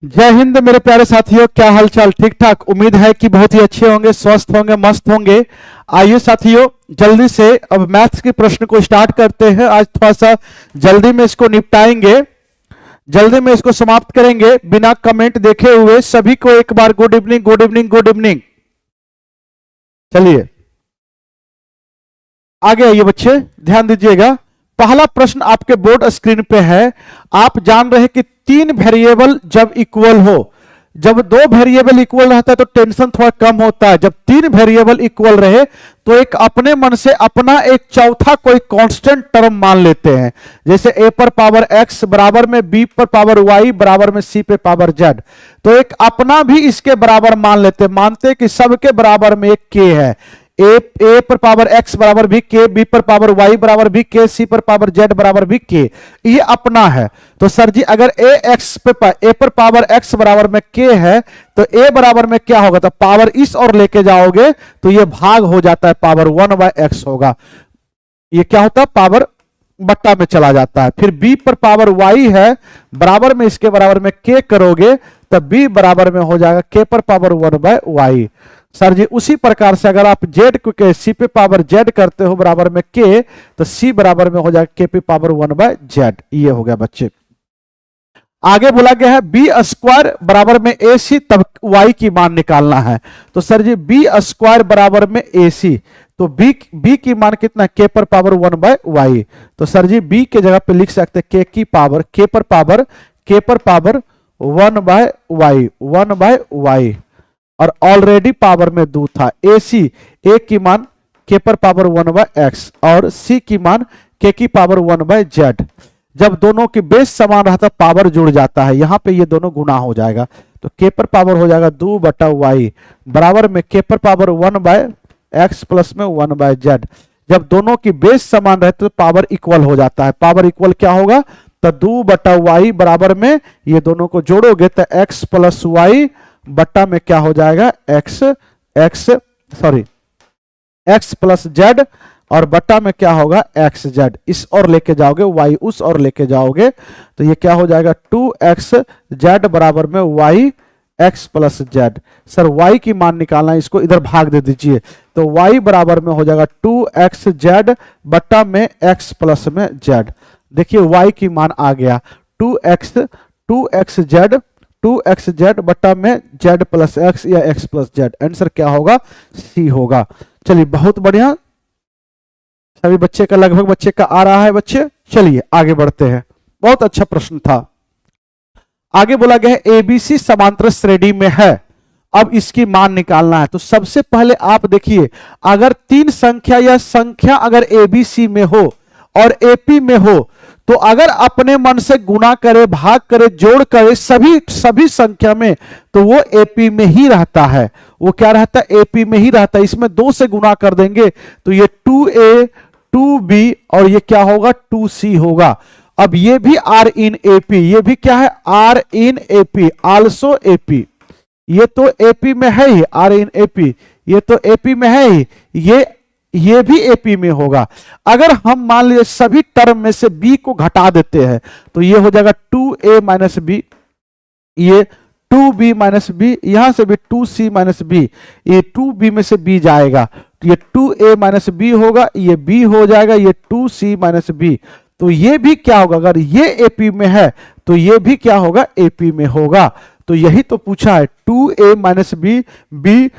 जय हिंद मेरे प्यारे साथियों, क्या हालचाल? ठीक ठाक? उम्मीद है कि बहुत ही अच्छे होंगे, स्वस्थ होंगे, मस्त होंगे। आइए साथियों, जल्दी से अब मैथ्स के प्रश्न को स्टार्ट करते हैं। आज थोड़ा सा जल्दी में इसको निपटाएंगे, जल्दी में इसको समाप्त करेंगे बिना कमेंट देखे हुए। सभी को एक बार good evening, good evening, good evening. चलिए आगे आइए बच्चे, ध्यान दीजिएगा। पहला प्रश्न आपके बोर्ड स्क्रीन पे है। आप जान रहे हैं कि तीन वेरिएबल जब इक्वल हो, जब दो वेरिएबल इक्वल रहता है तो टेंशन थोड़ा कम होता है। जब तीन वेरिएबल इक्वल रहे तो एक अपने मन से अपना एक चौथा कोई कांस्टेंट टर्म मान लेते हैं। जैसे a पर पावर x बराबर में b पर पावर y बराबर में c पे पावर z, तो एक अपना भी इसके बराबर मान लेते हैं। मानते हैं कि सबके बराबर में एक k है। ए पर पावर x बराबर भी k, b पर पावर y बराबर भी k, c पर पावर z बराबर भी k, ये अपना है। तो सर जी अगर ए पर पावर x बराबर में k है तो a बराबर में क्या होगा? तो पावर इस और लेके जाओगे तो ये भाग हो जाता है, पावर 1/x होगा। ये क्या होता है? पावर बट्टा में चला जाता है। फिर b पर पावर y है, बराबर में इसके बराबर में k करोगे तो b बराबर में हो जाएगा k पर पावर 1/y। सर जी उसी प्रकार से अगर आप z को c पे पावर z करते हो बराबर में k, तो c बराबर में हो जाएगा k पे पावर 1/z। ये हो गया बच्चे। आगे बोला गया है बी स्क्वायर बराबर में ए सी, तब y की मान निकालना है। तो सर जी बी स्क्वायर बराबर में ए सी, तो b की मान कितना है? k पर पावर 1/y। तो सर जी b के जगह पे लिख सकते हैं k की पावर, k पर पावर 1/y और ऑलरेडी पावर में 2 था। ए की मान k पर पावर 1/x और c की मान k की पावर 1/z। जब दोनों की बेस समान रहता पावर जुड़ जाता है, यहां पे ये दोनों गुना हो जाएगा। तो k पर पावर हो जाएगा 2/y बराबर में k पर पावर 1/x प्लस में 1/z। जब दोनों की बेस समान रहते तो पावर इक्वल हो जाता है। पावर इक्वल क्या होगा? तो 2/y बराबर में ये दोनों को जोड़ोगे तो x प्लस y बट्टा में क्या हो जाएगा? x प्लस z और बट्टा में क्या होगा? xz। इस और लेके जाओगे y उस और लेके जाओगे तो ये क्या हो जाएगा? 2xz बराबर में y x plus z। Sir y की मान निकालना है, इसको इधर भाग दे दीजिए। तो y बराबर में हो जाएगा 2xz बट्टा में x प्लस में z। देखिए y की मान आ गया 2xz बट्टा में z प्लस x या x प्लस z। आंसर क्या होगा? सी होगा। चलिए बहुत बढ़िया, सभी बच्चे का लगभग बच्चे का आ रहा है बच्चे। चलिए आगे बढ़ते हैं, बहुत अच्छा प्रश्न था। आगे बोला गया है एबीसी समांतर श्रेणी में है, अब इसकी मान निकालना है। तो सबसे पहले आप देखिए, अगर तीन संख्या या संख्या अगर एबीसी में हो और एपी में हो, तो अगर अपने मन से गुना करे, भाग करे, जोड़ करे सभी संख्या में, तो वो एपी में ही रहता है। वो क्या रहता है? एपी में ही रहता है। इसमें 2 से गुना कर देंगे तो ये 2a 2b और ये क्या होगा? 2c होगा। अब ये भी आर इन एपी, ये भी क्या है? Are in AP, also AP. ये तो एपी में है ही, आर इन एपी, ये तो एपी में है ही, ये भी एपी में होगा। अगर हम मान लीजिए सभी टर्म में से b को घटा देते हैं तो ये हो जाएगा 2a माइनस बी, ये 2b माइनस बी, यहां से भी 2c माइनस बी, ये 2b में से b जाएगा, ये 2a माइनस बी होगा, ये b हो जाएगा, ये 2c माइनस बी। तो ये भी क्या होगा? अगर ये एपी में है तो ये भी क्या होगा? एपी में होगा। तो यही तो पूछा है, 2a minus B, B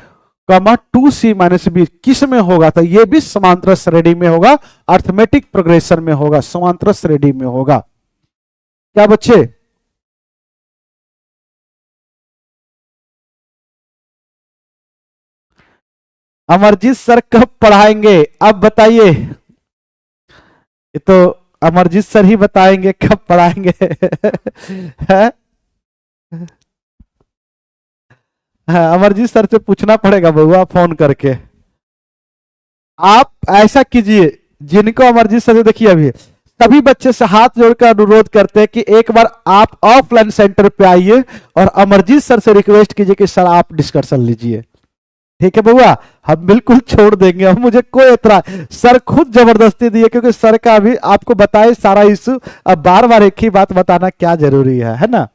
2c minus B किस में होगा? तो ये भी समांतर श्रेणी में होगा, अर्थमेटिक प्रोग्रेशन में होगा, समांतर श्रेणी में होगा। क्या बच्चे? अमरजीत सर कब पढ़ाएंगे? अब बताइए। ये तो अमरजीत सर ही बताएंगे कब पढ़ाएंगे। है? हाँ, अमरजीत सर से पूछना पड़ेगा बउआ फोन करके। आप ऐसा कीजिए, जिनको अमरजीत सर से देखिए, अभी सभी बच्चे से हाथ जोड़कर अनुरोध करते हैं कि एक बार आप ऑफलाइन सेंटर पे आइए और अमरजीत सर से रिक्वेस्ट कीजिए कि सर आप डिस्कशन लीजिए। ठीक है बउआ, हम बिल्कुल छोड़ देंगे, अब मुझे कोई एतराज, सर खुद जबरदस्ती दिए क्योंकि सर का अभी आपको बताए सारा इशू, अब बार बार एक ही बात बताना क्या जरूरी है ना?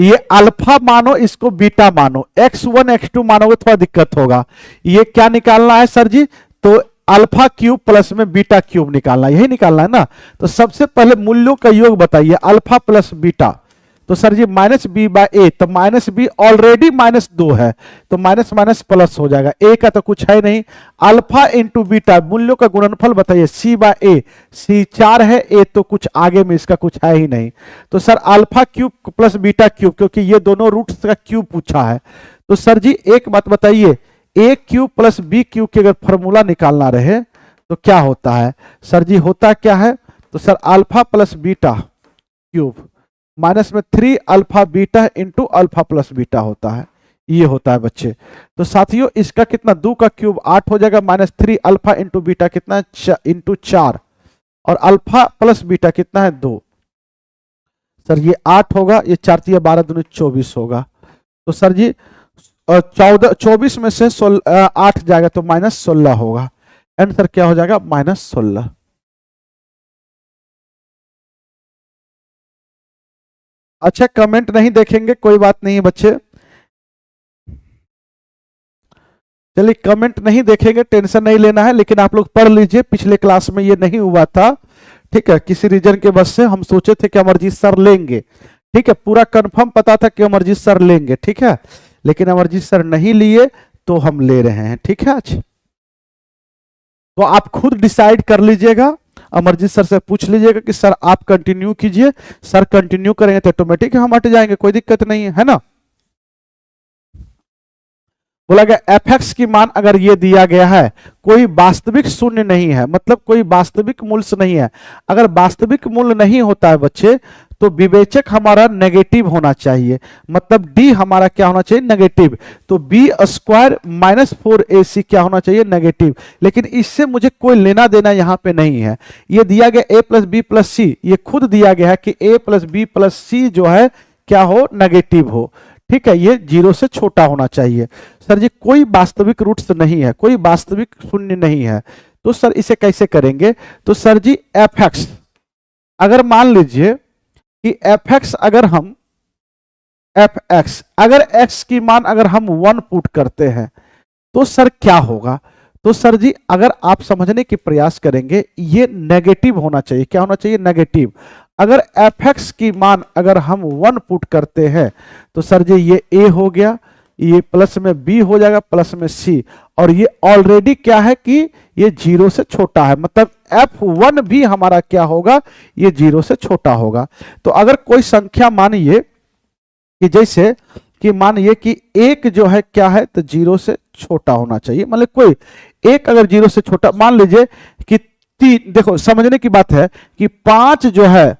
ये अल्फा मानो, इसको बीटा मानो, x1 x2 मानोगे थोड़ा दिक्कत होगा। ये क्या निकालना है सर जी? तो अल्फा क्यूब प्लस में बीटा क्यूब निकालना, यही निकालना है ना। तो सबसे पहले मूल्यों का योग बताइए, अल्फा प्लस बीटा। तो सर जी माइनस बी बाय ए, तो माइनस बी ऑलरेडी -2 है, तो माइनस माइनस प्लस हो जाएगा, ए का तो कुछ है नहीं। अल्फा इंटू बीटा, मूल्यों का गुणनफल बताइए, सी बाय ए, सी 4 है, ए तो कुछ आगे में इसका कुछ है ही नहीं। तो sir alpha cube plus beta cube, क्योंकि ये दोनों रूट्स का क्यूब पूछा है। तो सर जी एक बात बताइए, ए क्यूब प्लस बी क्यूब की अगर फॉर्मूला निकालना रहे तो क्या होता है सर जी? होता क्या है? तो sir alpha plus beta cube minus में 3 alpha beta into alpha plus beta होता है, ये होता है बच्चे। तो साथियों इसका कितना, 2 का क्यूब 8 हो जाएगा, -3 अल्फा इंटू बीटा कितना है, इंटू 4, और अल्फा प्लस बीटा कितना है 2। सर ये 8 होगा, ये 4 3 12 दूनी 24 होगा। तो सर जी 24 में से 8 जाएगा तो -16 होगा। आंसर क्या हो जाएगा? -16। अच्छा कमेंट नहीं देखेंगे, कोई बात नहीं है बच्चे, चलिए कमेंट नहीं देखेंगे, टेंशन नहीं लेना है, लेकिन आप लोग पढ़ लीजिए, पिछले क्लास में ये नहीं हुआ था, ठीक है। किसी रीजन के बस से हम सोचे थे कि अमरजीत सर लेंगे, ठीक है, पूरा कंफर्म पता था कि अमरजीत सर लेंगे, ठीक है, लेकिन अमरजीत सर नहीं लिए तो हम ले रहे हैं, ठीक है। आज तो आप खुद डिसाइड कर लीजिएगा, अमरजीत सर से पूछ लीजिएगा कि सर आप कंटिन्यू कीजिए, सर कंटिन्यू करेंगे तो ऑटोमेटिक हम हट जाएंगे, कोई दिक्कत नहीं है ना। बोला गया एफ एक्स की मान अगर ये दिया गया है, कोई वास्तविक शून्य नहीं है, मतलब कोई वास्तविक मूल्य नहीं है। अगर वास्तविक मूल्य नहीं होता है बच्चे तो विवेचक हमारा नेगेटिव होना चाहिए, मतलब डी हमारा क्या होना चाहिए? नेगेटिव। तो बी स्क्वायर -4ac क्या होना चाहिए? नेगेटिव। लेकिन इससे मुझे कोई लेना देना यहां पे नहीं है, ये दिया गया a प्लस बी प्लस सी, ये खुद दिया गया है कि a प्लस बी प्लस सी जो है क्या हो? नेगेटिव हो, ठीक है, ये 0 से छोटा होना चाहिए। सर जी कोई वास्तविक रूट्स नहीं है, कोई वास्तविक शून्य नहीं है, तो सर इसे कैसे करेंगे? तो सर जी एफ एक्स, अगर मान लीजिए कि एफ एक्स अगर हम अगर x की मान अगर हम 1 पुट करते हैं तो सर क्या होगा? तो सर जी अगर आप समझने की प्रयास करेंगे, ये नेगेटिव होना चाहिए, क्या होना चाहिए? नेगेटिव। अगर एफ एक्स की मान अगर हम 1 पुट करते हैं तो सर जी ये a हो गया, ये प्लस में b हो जाएगा, प्लस में c, और ये ऑलरेडी क्या है कि ये 0 से छोटा है, मतलब f1 भी हमारा क्या होगा? ये 0 से छोटा होगा। तो अगर कोई संख्या मानिए कि जैसे कि मानिए कि 1 जो है क्या है? तो 0 से छोटा होना चाहिए, मतलब कोई 1 अगर 0 से छोटा, मान लीजिए कि 3, देखो समझने की बात है कि 5 जो है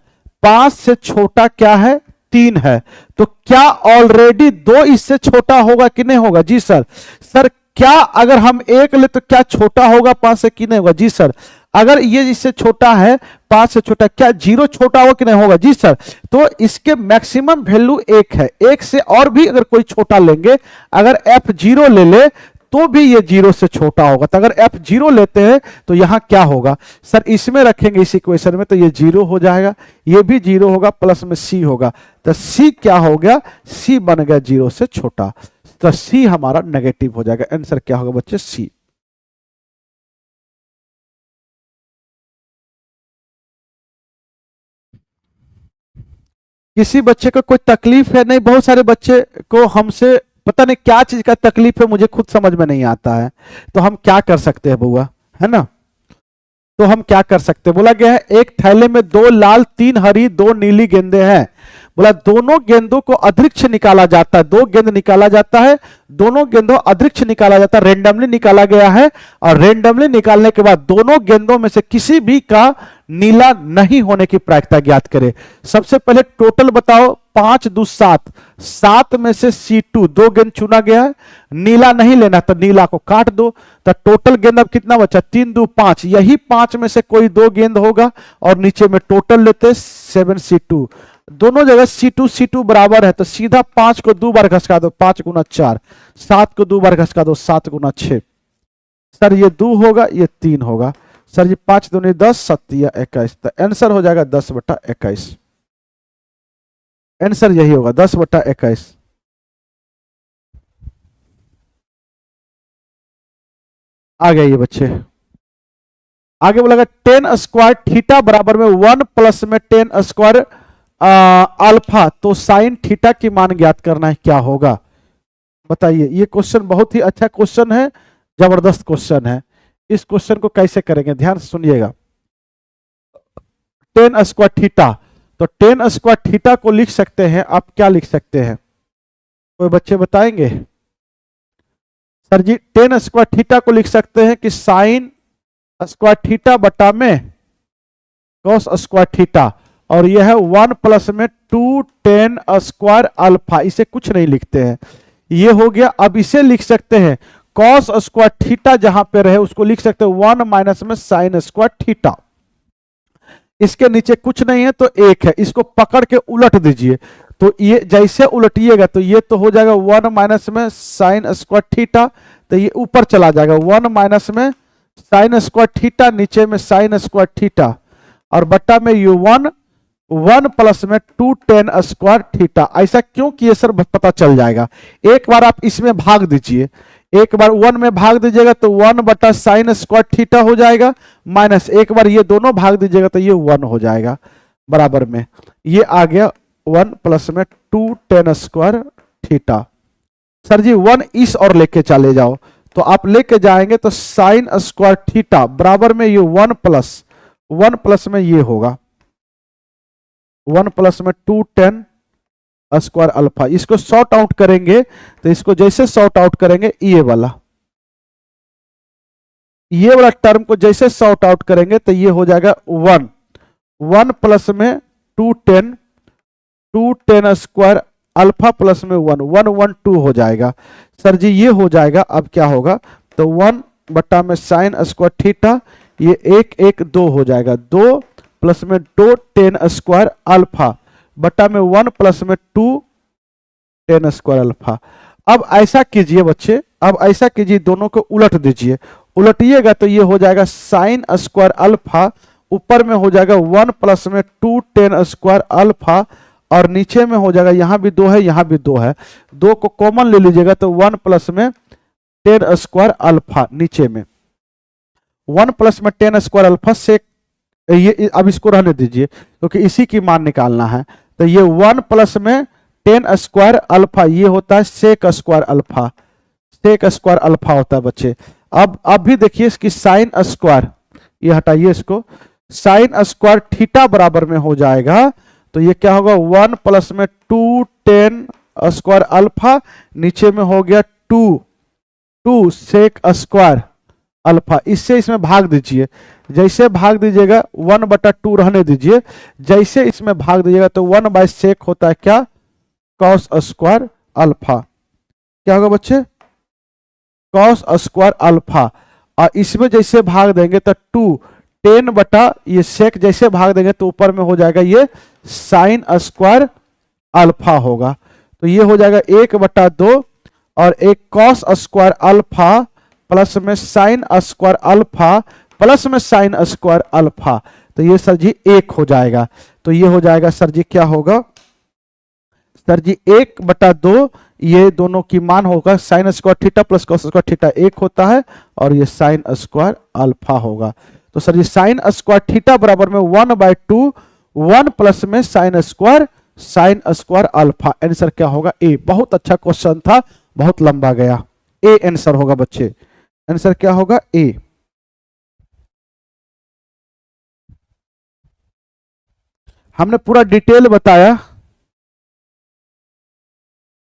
5 से छोटा क्या है? 3 है, तो क्या ऑलरेडी 2 इससे छोटा होगा कि नहीं होगा? जी सर। सर क्या अगर हम 1 ले तो क्या छोटा होगा 5 से कि नहीं होगा? जी सर। अगर ये इससे छोटा है 5 से छोटा, क्या 0 छोटा होगा कि नहीं होगा? जी सर। तो इसके मैक्सिमम वैल्यू 1 है, 1 से और भी अगर कोई छोटा लेंगे, अगर f0 ले ले तो भी ये 0 से छोटा होगा। तो अगर f0 लेते हैं तो यहां क्या होगा? सर इसमें रखेंगे इस इक्वेशन में तो ये 0 हो जाएगा, ये भी 0 होगा, प्लस में c होगा, तो c क्या हो गया? c बन गया 0 से छोटा, तो c हमारा नेगेटिव हो जाएगा। आंसर क्या होगा बच्चे? c। किसी बच्चे को कोई तकलीफ है? नहीं, बहुत सारे बच्चे को हमसे पता नहीं क्या चीज का तकलीफ है, मुझे खुद समझ में नहीं आता है, तो हम क्या कर सकते हैं बुआ, है ना? तो हम क्या कर सकते हैं? बोला गया है एक थैले में 2 लाल 3 हरी 2 नीली गेंदें हैं। बोला दोनों गेंदों को अदृक्ष निकाला जाता है, 2 गेंद निकाला जाता है, दोनों गेंदों अदृक्ष निकाला जाता है, रेंडमली निकाला गया है, और रेंडमली निकालने के बाद दोनों गेंदों में से किसी भी का नीला नहीं होने की प्रायिकता ज्ञात करे। सबसे पहले टोटल बताओ, 5 2 7, 7 में से C2 2 गेंद चुना गया है, नीला नहीं लेना तो नीला को काट दो, तो टोटल गेंद अब कितना बचा? 3 2 5, यही 5 में से कोई 2 गेंद होगा, और नीचे में टोटल लेते 7 C2, दोनों जगह C2 बराबर है, तो सीधा 5 को 2 बार घसका दो, 5 गुना 4, 7 को 2 बार घसका दो, 7 गुना 6। सर ये 2 होगा, ये 3 होगा, सर जी 5 दूनी 10, 7 या 21, तो आंसर हो जाएगा 10/21। आंसर यही होगा 10/21। आ गया ये बच्चे। आगे बोला टेन स्क्वायर थीटा बराबर में 1 प्लस में टेन स्क्वायर अल्फा, तो साइन थीटा की मान ज्ञात करना है, क्या होगा बताइए। ये क्वेश्चन बहुत ही अच्छा क्वेश्चन है, जबरदस्त क्वेश्चन है। इस क्वेश्चन को कैसे करेंगे ध्यान से सुनिएगा। टेन स्क्वायर थीटा, तो टेन स्क्वायर थीटा को लिख सकते हैं आप, क्या लिख सकते हैं, कोई बच्चे बताएंगे। सर जी टेन स्क्वायर थीटा को लिख सकते हैं कि साइन स्क्वायर थीटा बटा में कॉस स्क्वायर थीटा, और यह है 1 प्लस में 2 टेन स्क्वायर अल्फा। इसे कुछ नहीं लिखते हैं, ये हो गया। अब इसे लिख सकते हैं कॉस स्क्वायर थीटा जहां पे रहे उसको लिख सकते हैं 1 माइनस में साइन स्क्वायर थीटा। इसके नीचे कुछ नहीं है तो एक है, इसको पकड़ के उलट दीजिए, तो ये जैसे उलटिएगा तो ये तो हो जाएगा 1 माइनस में साइन स्क्वायर थीटा, तो ये ऊपर चला जाएगा 1 माइनस में साइन स्क्वायर थीटा, नीचे में साइन स्क्वायर थीटा, और बट्टा में ये 1 प्लस में 2 टेन स्क्वायर थीटा। ऐसा क्यों किए सर, पता चल जाएगा। एक बार आप इसमें भाग दीजिए, एक बार 1 में भाग दीजिएगा तो 1 बटा साइन स्क्वायर थीटा हो जाएगा, माइनस एक बार ये दोनों भाग दीजिएगा तो ये 1 हो जाएगा, बराबर में ये आ गया 1 प्लस में 2 टेन स्क्वायर थीटा। सर जी 1 इस और लेके चले जाओ, तो आप लेके जाएंगे तो साइन स्क्वायर थीटा बराबर में ये 1 प्लस में ये होगा 1 प्लस में 2 टेन स्क्वायर अल्फा। इसको सॉर्ट आउट करेंगे तो इसको जैसे सॉर्ट आउट करेंगे ये वाला टर्म को जैसे सॉर्ट आउट करेंगे तो ये हो जाएगा 1 प्लस में 2 टेन स्क्वायर अल्फा प्लस में 1 1 2 हो जाएगा। सर जी ये हो जाएगा, अब क्या होगा तो 1 बटा में साइन स्क्वायर थीटा, ये 1 1 2 हो जाएगा, 2 प्लस में 2 टेन स्क्वायर अल्फा बटा में 1 प्लस में 2 टेन स्क्वायर अल्फा। अब ऐसा कीजिए बच्चे, अब ऐसा कीजिए दोनों को उलट दीजिए, उलटिएगा तो ये हो जाएगा साइन स्क्वायर अल्फा, ऊपर में हो जाएगा 1 प्लस में 2 टेन स्क्वायर अल्फा, और नीचे में हो जाएगा यहाँ भी 2 है यहाँ भी 2 है, 2 को कॉमन ले लीजिएगा तो 1 प्लस में टेन स्क्वायर अल्फा, नीचे में 1 प्लस में टेन स्क्वायर अल्फा से ये, अब इसको रहने दीजिए क्योंकि इसी की मान निकालना है, तो ये 1 प्लस में टेन स्क्वायर अल्फा ये होता है sec square alpha, sec square alpha होता है बच्चे। अब भी देखिए इसकी साइन स्क्वायर, ये हटाइए इसको, साइन स्क्वायर थीटा बराबर में हो जाएगा, तो ये क्या होगा 1 प्लस में 2 टेन स्क्वायर अल्फा, नीचे में हो गया 2 सेक स्क्वायर अल्फा। इससे इसमें भाग दीजिए, जैसे भाग दीजिएगा 1 बटा 2 रहने दीजिए, जैसे इसमें भाग दीजिएगा तो 1 बाय सेक होता है क्या कॉस स्क्वायर अल्फा। क्या होगा बच्चे कॉस स्क्वायर अल्फा, और इसमें जैसे भाग देंगे तो 2 10 बटा ये सेक जैसे भाग देंगे तो ऊपर में हो जाएगा ये साइन स्क्वायर अल्फा होगा, तो ये हो जाएगा 1 बटा 2 और एक कॉस स्क्वायर अल्फा प्लस में साइन स्क्वायर अल्फा प्लस में साइन स्क्वायर अल्फा, तो ये सर जी 1 हो जाएगा। तो ये हो जाएगा सर जी क्या होगा सर जी 1 बटा 2, ये दोनों की मान होगा sine square theta plus cos square theta 1 होता है, और ये साइन स्क्वायर अल्फा होगा। तो सर जी साइन स्क्वायर थीटा बराबर में 1/2 1 प्लस में साइन स्क्वायर अल्फा। आंसर क्या होगा ए। बहुत अच्छा क्वेश्चन था, बहुत लंबा गया, ए आंसर होगा बच्चे। आंसर क्या होगा ए। हमने पूरा डिटेल बताया,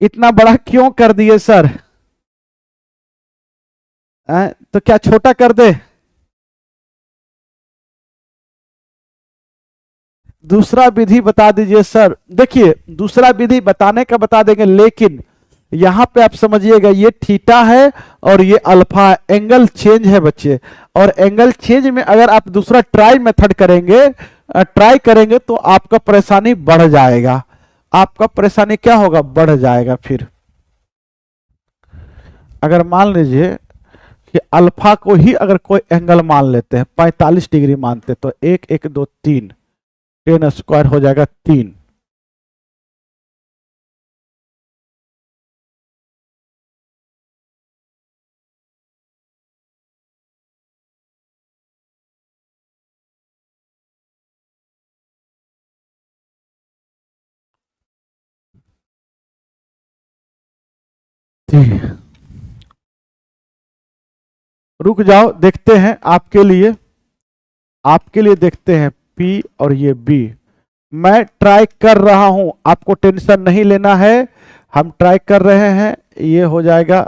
इतना बड़ा क्यों कर दिए सर, तो क्या छोटा कर दे। दूसरा विधि बता दीजिए सर। देखिए दूसरा विधि बताने का बता देंगे, लेकिन यहां पे आप समझिएगा ये थीटा है और ये अल्फा, एंगल चेंज है बच्चे, और एंगल चेंज में अगर आप दूसरा ट्राई मेथड करेंगे तो आपका परेशानी बढ़ जाएगा, आपका परेशानी क्या होगा बढ़ जाएगा। फिर अगर मान लीजिए कि अल्फा को ही अगर कोई एंगल मान लेते हैं 45 डिग्री मानते, तो 1 1 2 3 10 स्क्वायर हो जाएगा 3, रुक जाओ, देखते हैं आपके लिए देखते हैं P और ये B। मैं ट्राई कर रहा हूं, आपको टेंशन नहीं लेना है, हम ट्राई कर रहे हैं। ये हो जाएगा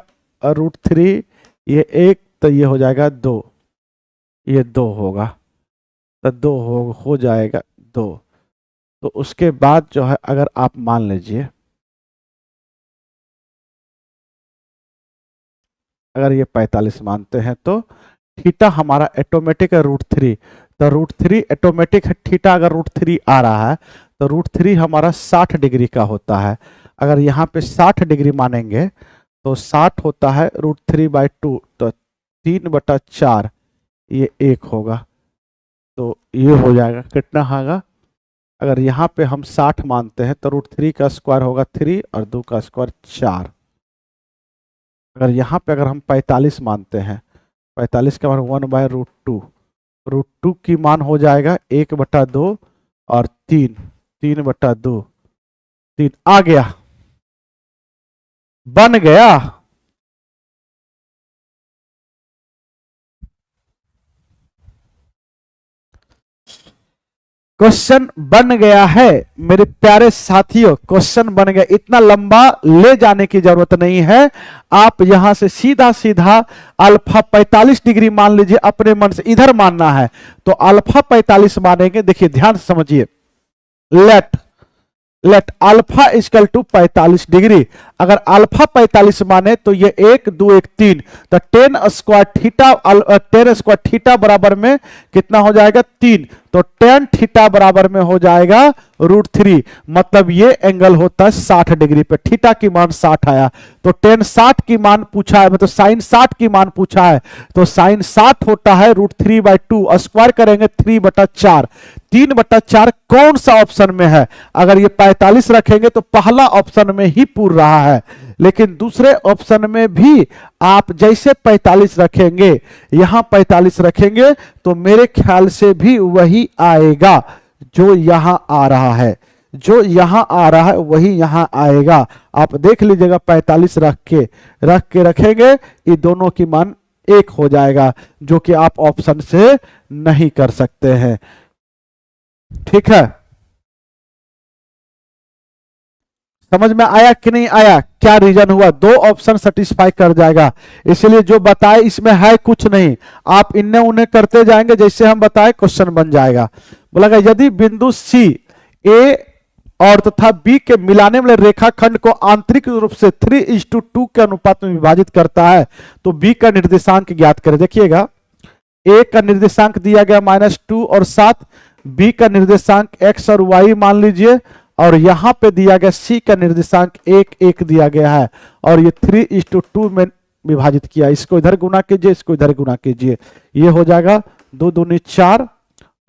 √3, ये 1, तो ये हो जाएगा 2, ये 2 होगा, तो 2 हो जाएगा 2। तो उसके बाद जो है अगर आप मान लीजिए, अगर ये 45 मानते हैं तो थीटा हमारा ऑटोमेटिक है √3, तो √3 ऑटोमेटिक है। थीटा अगर √3 आ रहा है तो √3 हमारा 60 डिग्री का होता है। अगर यहाँ पे 60 डिग्री मानेंगे तो 60 होता है √3/2, तो 3/4 ये 1 होगा, तो ये हो जाएगा कितना होगा। अगर यहाँ पे हम 60 मानते हैं तो √3 का स्क्वायर होगा 3 और 2 का स्क्वायर 4। अगर यहाँ पे अगर हम 45 मानते हैं, 45 का मान 1/√2, √2 की मान हो जाएगा 1/2 और 3/2, 3 आ गया, बन गया। क्वेश्चन बन गया है मेरे प्यारे साथियों, क्वेश्चन बन गया। इतना लंबा ले जाने की जरूरत नहीं है, आप यहां से सीधा सीधा अल्फा 45 डिग्री मान लीजिए, अपने मन से इधर मानना है तो अल्फा 45 मानेंगे। देखिए ध्यान से समझिए, let alpha equal to 45 degree. अगर अल्फा 45 माने तो ये 1 2 1 3, तो 10 स्क्वायर थीटा बराबर में कितना हो जाएगा 3, तो tan थीटा बराबर में हो जाएगा √3। मतलब ये एंगल होता है 60 डिग्री पे। थीटा की मान 60 आया तो tan 60 की मान पूछा है, मतलब sin 60 की मान पूछा है, तो sin 60 होता है √3/2, स्क्वायर करेंगे 3/4। 3/4 कौन सा ऑप्शन में है? अगर ये 45 रखेंगे तो पहला ऑप्शन में ही पूर रहा है, लेकिन दूसरे ऑप्शन में भी आप जैसे 45 रखेंगे, यहां 45 रखेंगे तो मेरे ख्याल से भी वही आएगा जो यहां आ रहा है, जो यहां आ रहा है वही यहां आएगा। आप देख लीजिएगा, 45 रखेंगे, ये दोनों की मान 1 हो जाएगा, जो कि आप ऑप्शन से नहीं कर सकते हैं। ठीक है, समझ में आया कि नहीं आया? क्या रीजन हुआ? 2 ऑप्शन सेटिस्फाई कर जाएगा, इसलिए जो बताए इसमें है कुछ नहीं, आप इन्हें उन्हें करते जाएंगे, जैसे हम बताए क्वेश्चन बन जाएगा। बोला यदि बिंदु सी ए और तथा बी के मिलाने वाले रेखाखंड को आंतरिक रूप से 3:2 के अनुपात में विभाजित करता है तो बी का निर्देशांक ज्ञात करें। देखिएगा, ए का निर्देशांक दिया गया -2 और 7, बी का निर्देशांक x और y मान लीजिए, और यहां पे दिया गया सी का निर्देशांक 1 1 दिया गया है, और ये 3:2 में विभाजित किया। इसको इधर गुना कीजिए, इसको इधर गुना कीजिए, ये हो जाएगा 2 दूनी 4,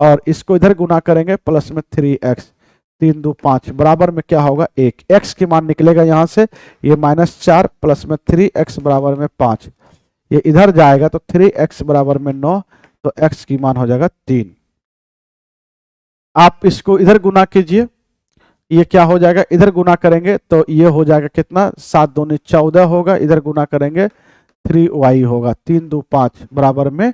और इसको इधर गुना करेंगे प्लस में 3x, 3 2 5 बराबर में क्या होगा 1। x की मान निकलेगा यहां से, ये -4 प्लस में 3x बराबर में 5, ये इधर जाएगा तो 3x बराबर में 9, तो x की मान हो जाएगा 3। आप इसको इधर गुना कीजिए, ये क्या हो जाएगा, इधर गुना करेंगे तो ये हो जाएगा कितना, 7 दूनी 14 होगा, इधर गुना करेंगे 3y होगा, 3 2 5 बराबर में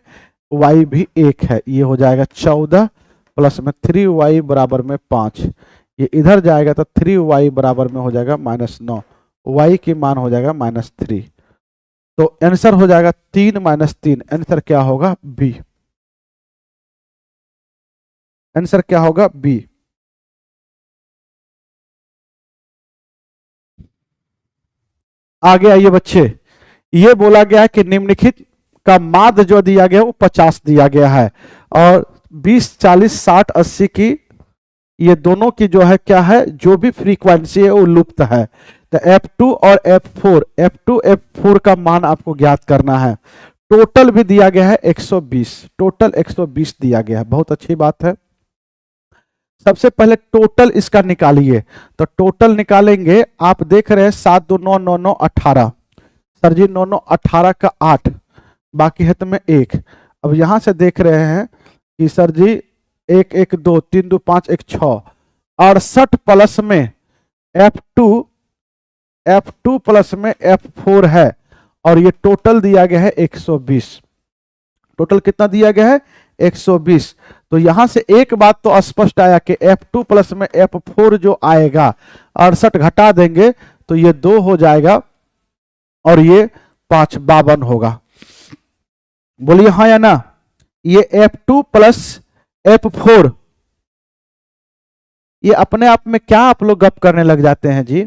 y भी 1 है, ये हो जाएगा 14 प्लस में 3y बराबर में 5, ये इधर जाएगा तो 3y बराबर में हो जाएगा -9, y की मान हो जाएगा -3। तो आंसर हो जाएगा 3 -3, आंसर क्या होगा बी। आंसर क्या होगा बी। आगे आइए बच्चे, ये बोला गया है कि निम्नलिखित का माध्य जो दिया गया वो 50 दिया गया है, और 20 40 60 80 की ये दोनों की जो है क्या है, जो भी फ्रीक्वेंसी है वो लुप्त है। तो F2 और F2 F4 का मान आपको ज्ञात करना है। टोटल भी दिया गया है 120, टोटल 120 दिया गया है, बहुत अच्छी बात है। सबसे पहले टोटल इसका निकालिए, तो टोटल निकालेंगे, आप देख रहे हैं 7 2 9 9 9 18, सर जी 9 9 18 का 8, बाकी है तो में 1। अब यहां से देख रहे हैं कि सर जी 1 1 2 3 2 5 1 6, 68 प्लस में F2 F2 प्लस में F4 है और ये टोटल दिया गया है 120। टोटल कितना दिया गया है 120। तो यहां से एक बात तो स्पष्ट आया कि F2 प्लस में F4 जो आएगा 68 घटा देंगे तो ये 2 हो जाएगा और ये 5 52 होगा। बोलिए हाँ या ना। ये F2 प्लस F4 ये अपने आप में क्या आप लोग गप करने लग जाते हैं जी।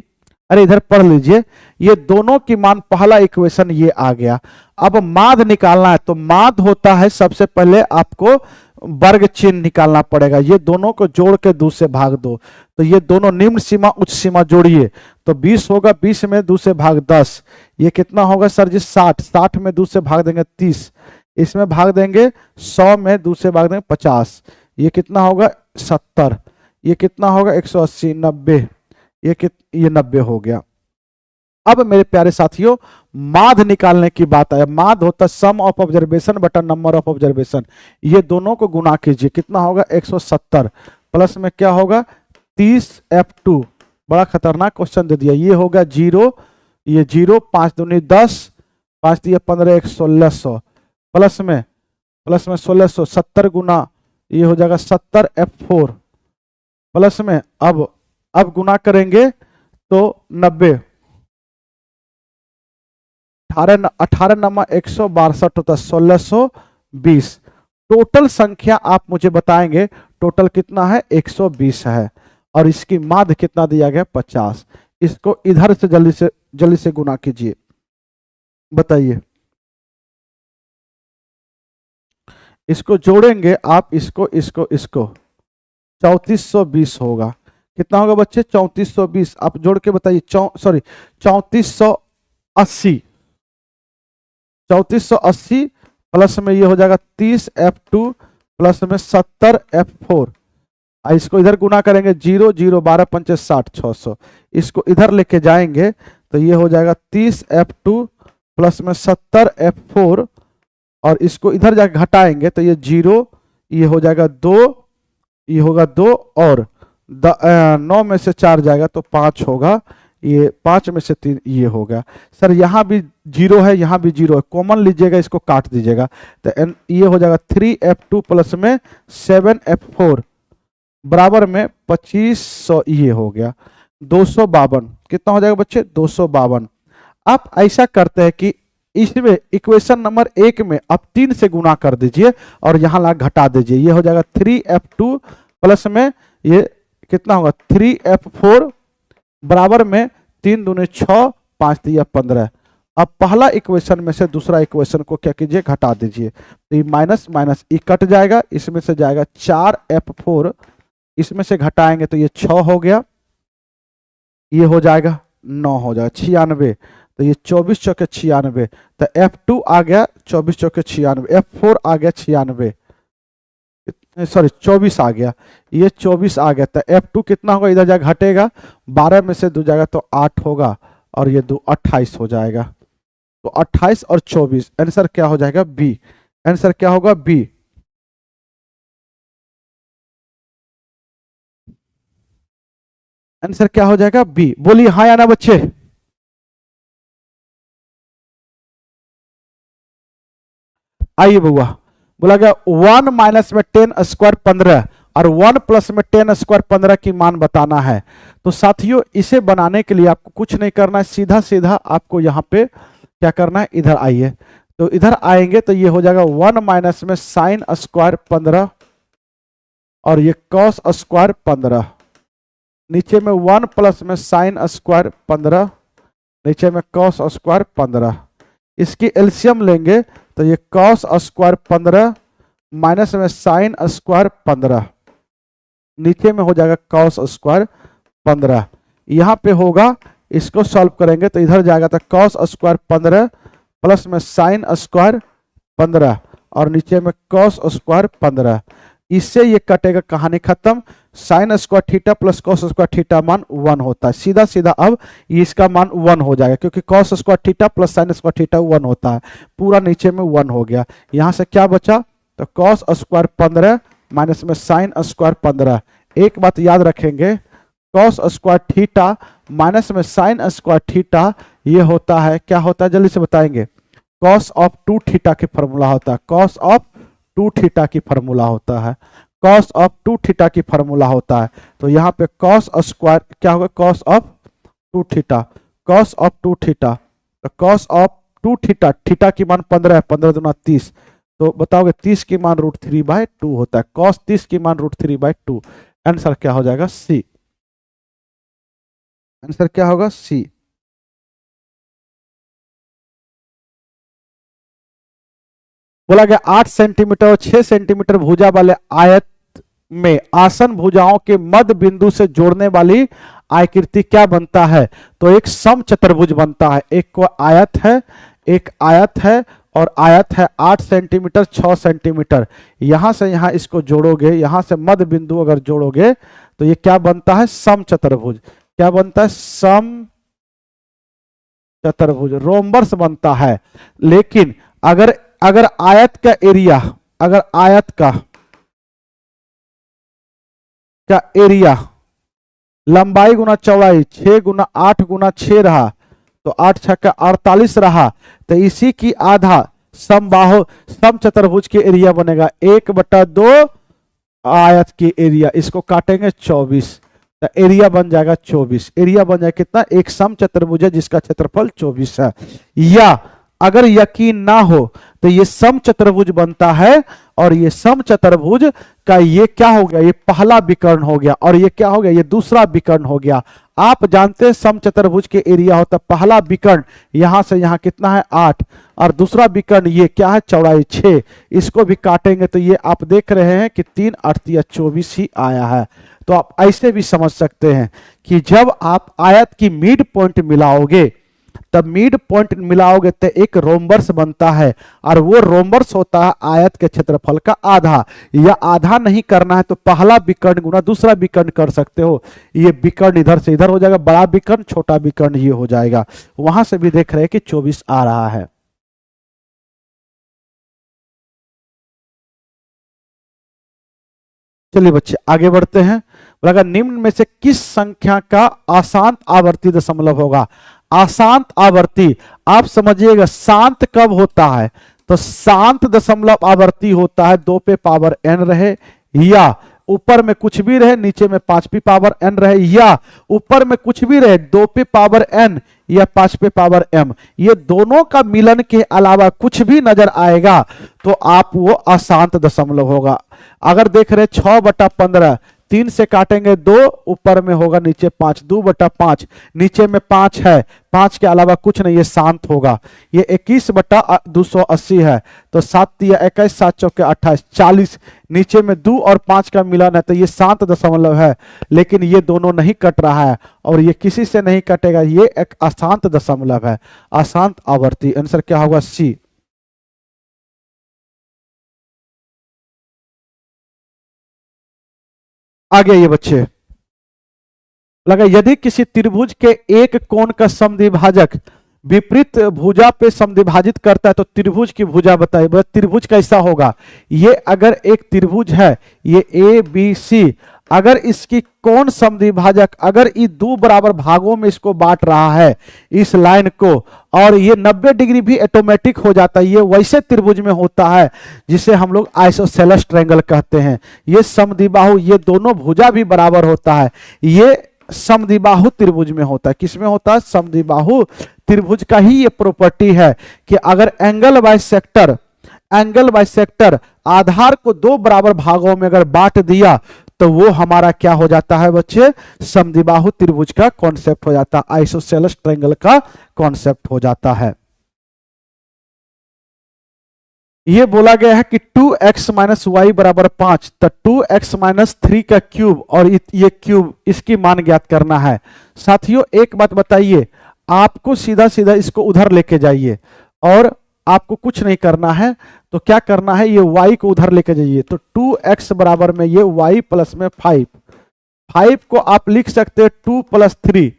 अरे इधर पढ़ लीजिए, ये दोनों की मान, पहला इक्वेशन ये आ गया। अब माध्य निकालना है तो माध्य होता है सबसे पहले आपको वर्ग चिन्ह निकालना पड़ेगा। ये दोनों को जोड़ के 2 से भाग दो तो ये दोनों निम्न सीमा उच्च सीमा जोड़िए तो 20 होगा, 20 में 2 से भाग 10, ये कितना होगा सर जी 60, 60 में 2 से भाग देंगे 30, इसमें भाग देंगे 100 में 2 से भाग देंगे 50, ये कितना होगा 70, ये कितना होगा 180, 90, ये 90 हो गया। अब मेरे प्यारे साथियों माध्य निकालने की बात है। माध्य होता है सम ऑफ ऑब्जर्वेशन बटा नंबर ऑफ ऑब्जर्वेशन। ये दोनों को गुना कीजिए, कितना होगा 170 प्लस में क्या होगा 30 F2। बड़ा खतरनाक क्वेश्चन दे दिया। ये होगा 0, ये 0, 5 दूनी 10, 5 दिया 15, 1600 प्लस में 1600, 70 गुना ये हो जाएगा 70 F4 प्लस में अब गुना करेंगे तो 90, 18 नमा 162 होता है 1620। टोटल संख्या आप मुझे बताएंगे टोटल कितना है 120 है और इसकी माध्य कितना दिया गया 50। इसको इधर से जल्दी से गुना कीजिए, बताइए। इसको जोड़ेंगे आप, इसको 3420 होगा। कितना होगा बच्चे 3420। आप जोड़ के बताइए 3480, 3480 प्लस में ये हो जाएगा 30 F2 प्लस में 70 F4। इसको इधर गुना करेंगे 0 0 12 5 60 600। इसको इधर लेके जाएंगे तो ये हो जाएगा 30 F2 प्लस में 70 F4 और इसको इधर जाके घटाएंगे तो ये 0, ये हो जाएगा 2, ये होगा 2 और 9 में से 4 जाएगा तो 5 होगा, ये 5 में से 3 ये होगा। सर यहाँ भी 0 है, यहाँ भी 0 है, कॉमन लीजिएगा, इसको काट दीजिएगा तो ये हो जाएगा 3F2 प्लस में 7F4 बराबर में 2500, ये हो गया 252। कितना हो जाएगा बच्चे 252। आप ऐसा करते हैं कि इसमें इक्वेशन नंबर 1 में आप 3 से गुना कर दीजिए और यहाँ ला घटा दीजिए। ये हो जाएगा 3F2 प्लस में ये कितना होगा 3F4 बराबर में 3 दूनी 6, 5 दिया 15। अब पहला इक्वेशन में से दूसरा इक्वेशन को क्या कीजिए घटा दीजिए तो ये माइनस माइनस ई कट जाएगा, इसमें से जाएगा 4F4, इसमें से घटाएंगे तो ये 6 हो गया, ये हो जाएगा 9 हो जाएगा 96। तो ये 24 चौके 96 तो F2 आ गया 24 चौके 96, F4 आ गया 96, सॉरी 24 आ गया, ये 24 आ गया। तो F2 कितना होगा इधर जाकर घटेगा, 12 में से 2 जाएगा तो 8 होगा और ये 2 28 हो जाएगा। तो 28 और 24 आंसर क्या हो जाएगा बी। आंसर क्या होगा बी। आंसर क्या हो जाएगा बी। बोलिए हाँ या ना बच्चे। आइए बउआ, बोला गया 1 माइनस में 10 स्क्वायर 15 और 1 प्लस में 10 स्क्वायर 15 की मान बताना है। तो साथियों इसे बनाने के लिए आपको कुछ नहीं करना है, सीधा सीधा आपको यहाँ पे क्या करना है, इधर आइए। तो इधर आएंगे तो ये हो जाएगा 1 माइनस में साइन स्क्वायर 15 और ये कॉस स्क्वायर 15, नीचे में 1 प्लस में साइन स्क्वायर 15, नीचे में कॉस स्क्वायर 15। इसकी एलसीएम लेंगे तो ये कॉस स्क्वायर 15 माइनस में साइन स्क्वायर 15, नीचे में हो जाएगा कॉस स्क्वायर 15। यहाँ पे होगा, इसको सॉल्व करेंगे तो इधर जाएगा तो कॉस स्क्वायर 15 प्लस में साइन स्क्वायर 15 और नीचे में कॉस स्क्वायर 15। इससे ये कटेगा, कहानी खत्म। Sine square theta plus cos square theta मान 1 होता है। सीधा सीधा अब इसका मान 1 हो जाएगा क्योंकि cos square theta plus sine square theta 1 होता है। पूरा नीचे में 1 हो गया। यहां से क्या बचा, तो कॉस स्क्वायर 15 माइनस में साइन स्क्वायर 15। एक बात याद रखेंगे, कॉस स्क्वायर थीटा माइनस में साइन स्क्वायर थीटा, ये होता है, क्या होता है जल्दी से बताएंगे, कॉस ऑफ 2 थीटा की फॉर्मूला होता है, कॉस ऑफ 2 थीटा की फॉर्मूला होता है, कॉस ऑफ 2 थीटा की फॉर्मूला होता है। तो यहाँ पे कॉस स्क्वायर क्या होगा, cos of 2 theta, cos of 2 theta, तो कॉस ऑफ 2 थीटा, थीटा की मान 15 है, 15 दूना 30, तो बताओगे 30 की मान √3/2 होता है, कॉस 30 की मान √3/2। आंसर क्या हो जाएगा, सी। आंसर क्या होगा, सी। बोला गया 8 सेंटीमीटर और 6 सेंटीमीटर भुजा वाले आयत में आसन भुजाओं के मध्य बिंदु से जोड़ने वाली आकृति क्या बनता है। तो एक सम चतुर्भुज बनता है। एक को आयत है, एक आयत है और आयत है 8 सेंटीमीटर 6 सेंटीमीटर। यहां से यहां इसको जोड़ोगे, यहां से मध्य बिंदु अगर जोड़ोगे तो ये क्या बनता है, सम चतुर्भुज। क्या बनता है, सम चतुर्भुज, रोम्बर्स बनता है। लेकिन अगर अगर आयत का एरिया, अगर आयत का क्या एरिया लंबाई गुना चौड़ाई 6 गुना 8 गुना 6 रहा तो 8 छक्का 48 रहा, तो इसी की आधा समबाहु सम चतुर्भुज के एरिया बनेगा 1/2 आयत की एरिया, इसको काटेंगे 24, तो एरिया बन जाएगा 24। एरिया बन जाएगा कितना, एक सम चतुर्भुज है जिसका क्षेत्रफल 24 है। या अगर यकीन ना हो तो ये सम चतुर्भुज बनता है और ये सम चतुर्भुज का ये क्या हो गया, ये पहला विकर्ण हो गया और ये क्या हो गया, ये दूसरा विकर्ण हो गया। आप जानते हैं सम चतुर्भुज के एरिया होता है, पहला विकर्ण यहां से यहां कितना है 8 और दूसरा विकर्ण ये क्या है चौड़ाई 6, इसको भी काटेंगे तो ये आप देख रहे हैं कि 3 8 24 ही आया है। तो आप ऐसे भी समझ सकते हैं कि जब आप आयत की मिड पॉइंट मिलाओगे तब मिड पॉइंट मिलाओगे तो एक रोम्बर्स बनता है और वो रोम्बर्स होता है आयत के क्षेत्रफल का आधा। या आधा नहीं करना है तो पहला विकर्ण गुना दूसरा विकर्ण कर सकते हो, ये विकर्ण इधर से इधर हो जाएगा, बड़ा विकर्ण छोटा विकर्ण ये हो जाएगा। वहां से भी देख रहे हैं कि 24 आ रहा है। चलिए बच्चे आगे बढ़ते हैं। लगा निम्न में से किस संख्या का अशांत आवर्ती दशमलव होगा। अशांत आवर्ती आप समझिएगा शांत कब होता है, तो शांत दशमलव आवर्ती होता है 2 पे पावर n रहे या ऊपर में कुछ भी रहे नीचे में 5 पे पावर n रहे, या ऊपर में कुछ भी रहे 2 पे पावर n या 5 पे पावर m, ये दोनों का मिलन के अलावा कुछ भी नजर आएगा तो आप वो अशांत दशमलव होगा। अगर देख रहे 6/15 3 से काटेंगे 2, ऊपर में होगा नीचे 5, 2/5 नीचे में 5 है, 5 के अलावा कुछ नहीं, ये शांत होगा। ये 21/280 है तो 7 या 21 7 चौके 28 40, नीचे में 2 और 5 का मिलन है तो ये शांत दशमलव है। लेकिन ये दोनों नहीं कट रहा है और ये किसी से नहीं कटेगा, ये एक अशांत दशमलव है, अशांत आवर्ती। आंसर क्या होगा, सी। आगे ये बच्चे लगा यदि किसी त्रिभुज के एक कोण का समद्विभाजक विपरीत भुजा पे समद्विभाजित करता है तो त्रिभुज की भुजा बताइए। त्रिभुज कैसा होगा, ये अगर एक त्रिभुज है ये ABC, अगर इसकी कोण समद्विभाजक अगर ये 2 बराबर भागों में इसको बांट रहा है इस लाइन को, और ये 90 डिग्री भी ऑटोमेटिक हो जाता है, ये वैसे त्रिभुज में होता है जिसे हम लोग आइसोसेलेस ट्रायंगल कहते हैं। ये समद्विबाहु, ये दोनों भुजा भी बराबर होता है, ये समद्विबाहु त्रिभुज में होता है। किसमें होता है, समद्विबाहु त्रिभुज का ही ये प्रॉपर्टी है कि अगर एंगल बाय सेक्टर आधार को 2 बराबर भागों में अगर बांट दिया तो वो हमारा क्या हो जाता है बच्चे, समद्विबाहु त्रिभुज का कॉन्सेप्ट हो जाता है, आइसोसेलेस ट्रायंगल का कॉन्सेप्ट हो जाता है। ये बोला गया है कि 2x - y = 5, तो 2x - 3 का क्यूब और ये क्यूब, इसकी मान ज्ञात करना है। साथियों एक बात बताइए, आपको सीधा सीधा इसको उधर लेके जाइए और आपको कुछ नहीं करना है, तो क्या करना है, ये y को उधर लेके जाइए। तो 2x बराबर में ये y प्लस में 5 को आप लिख सकते हैं 2 +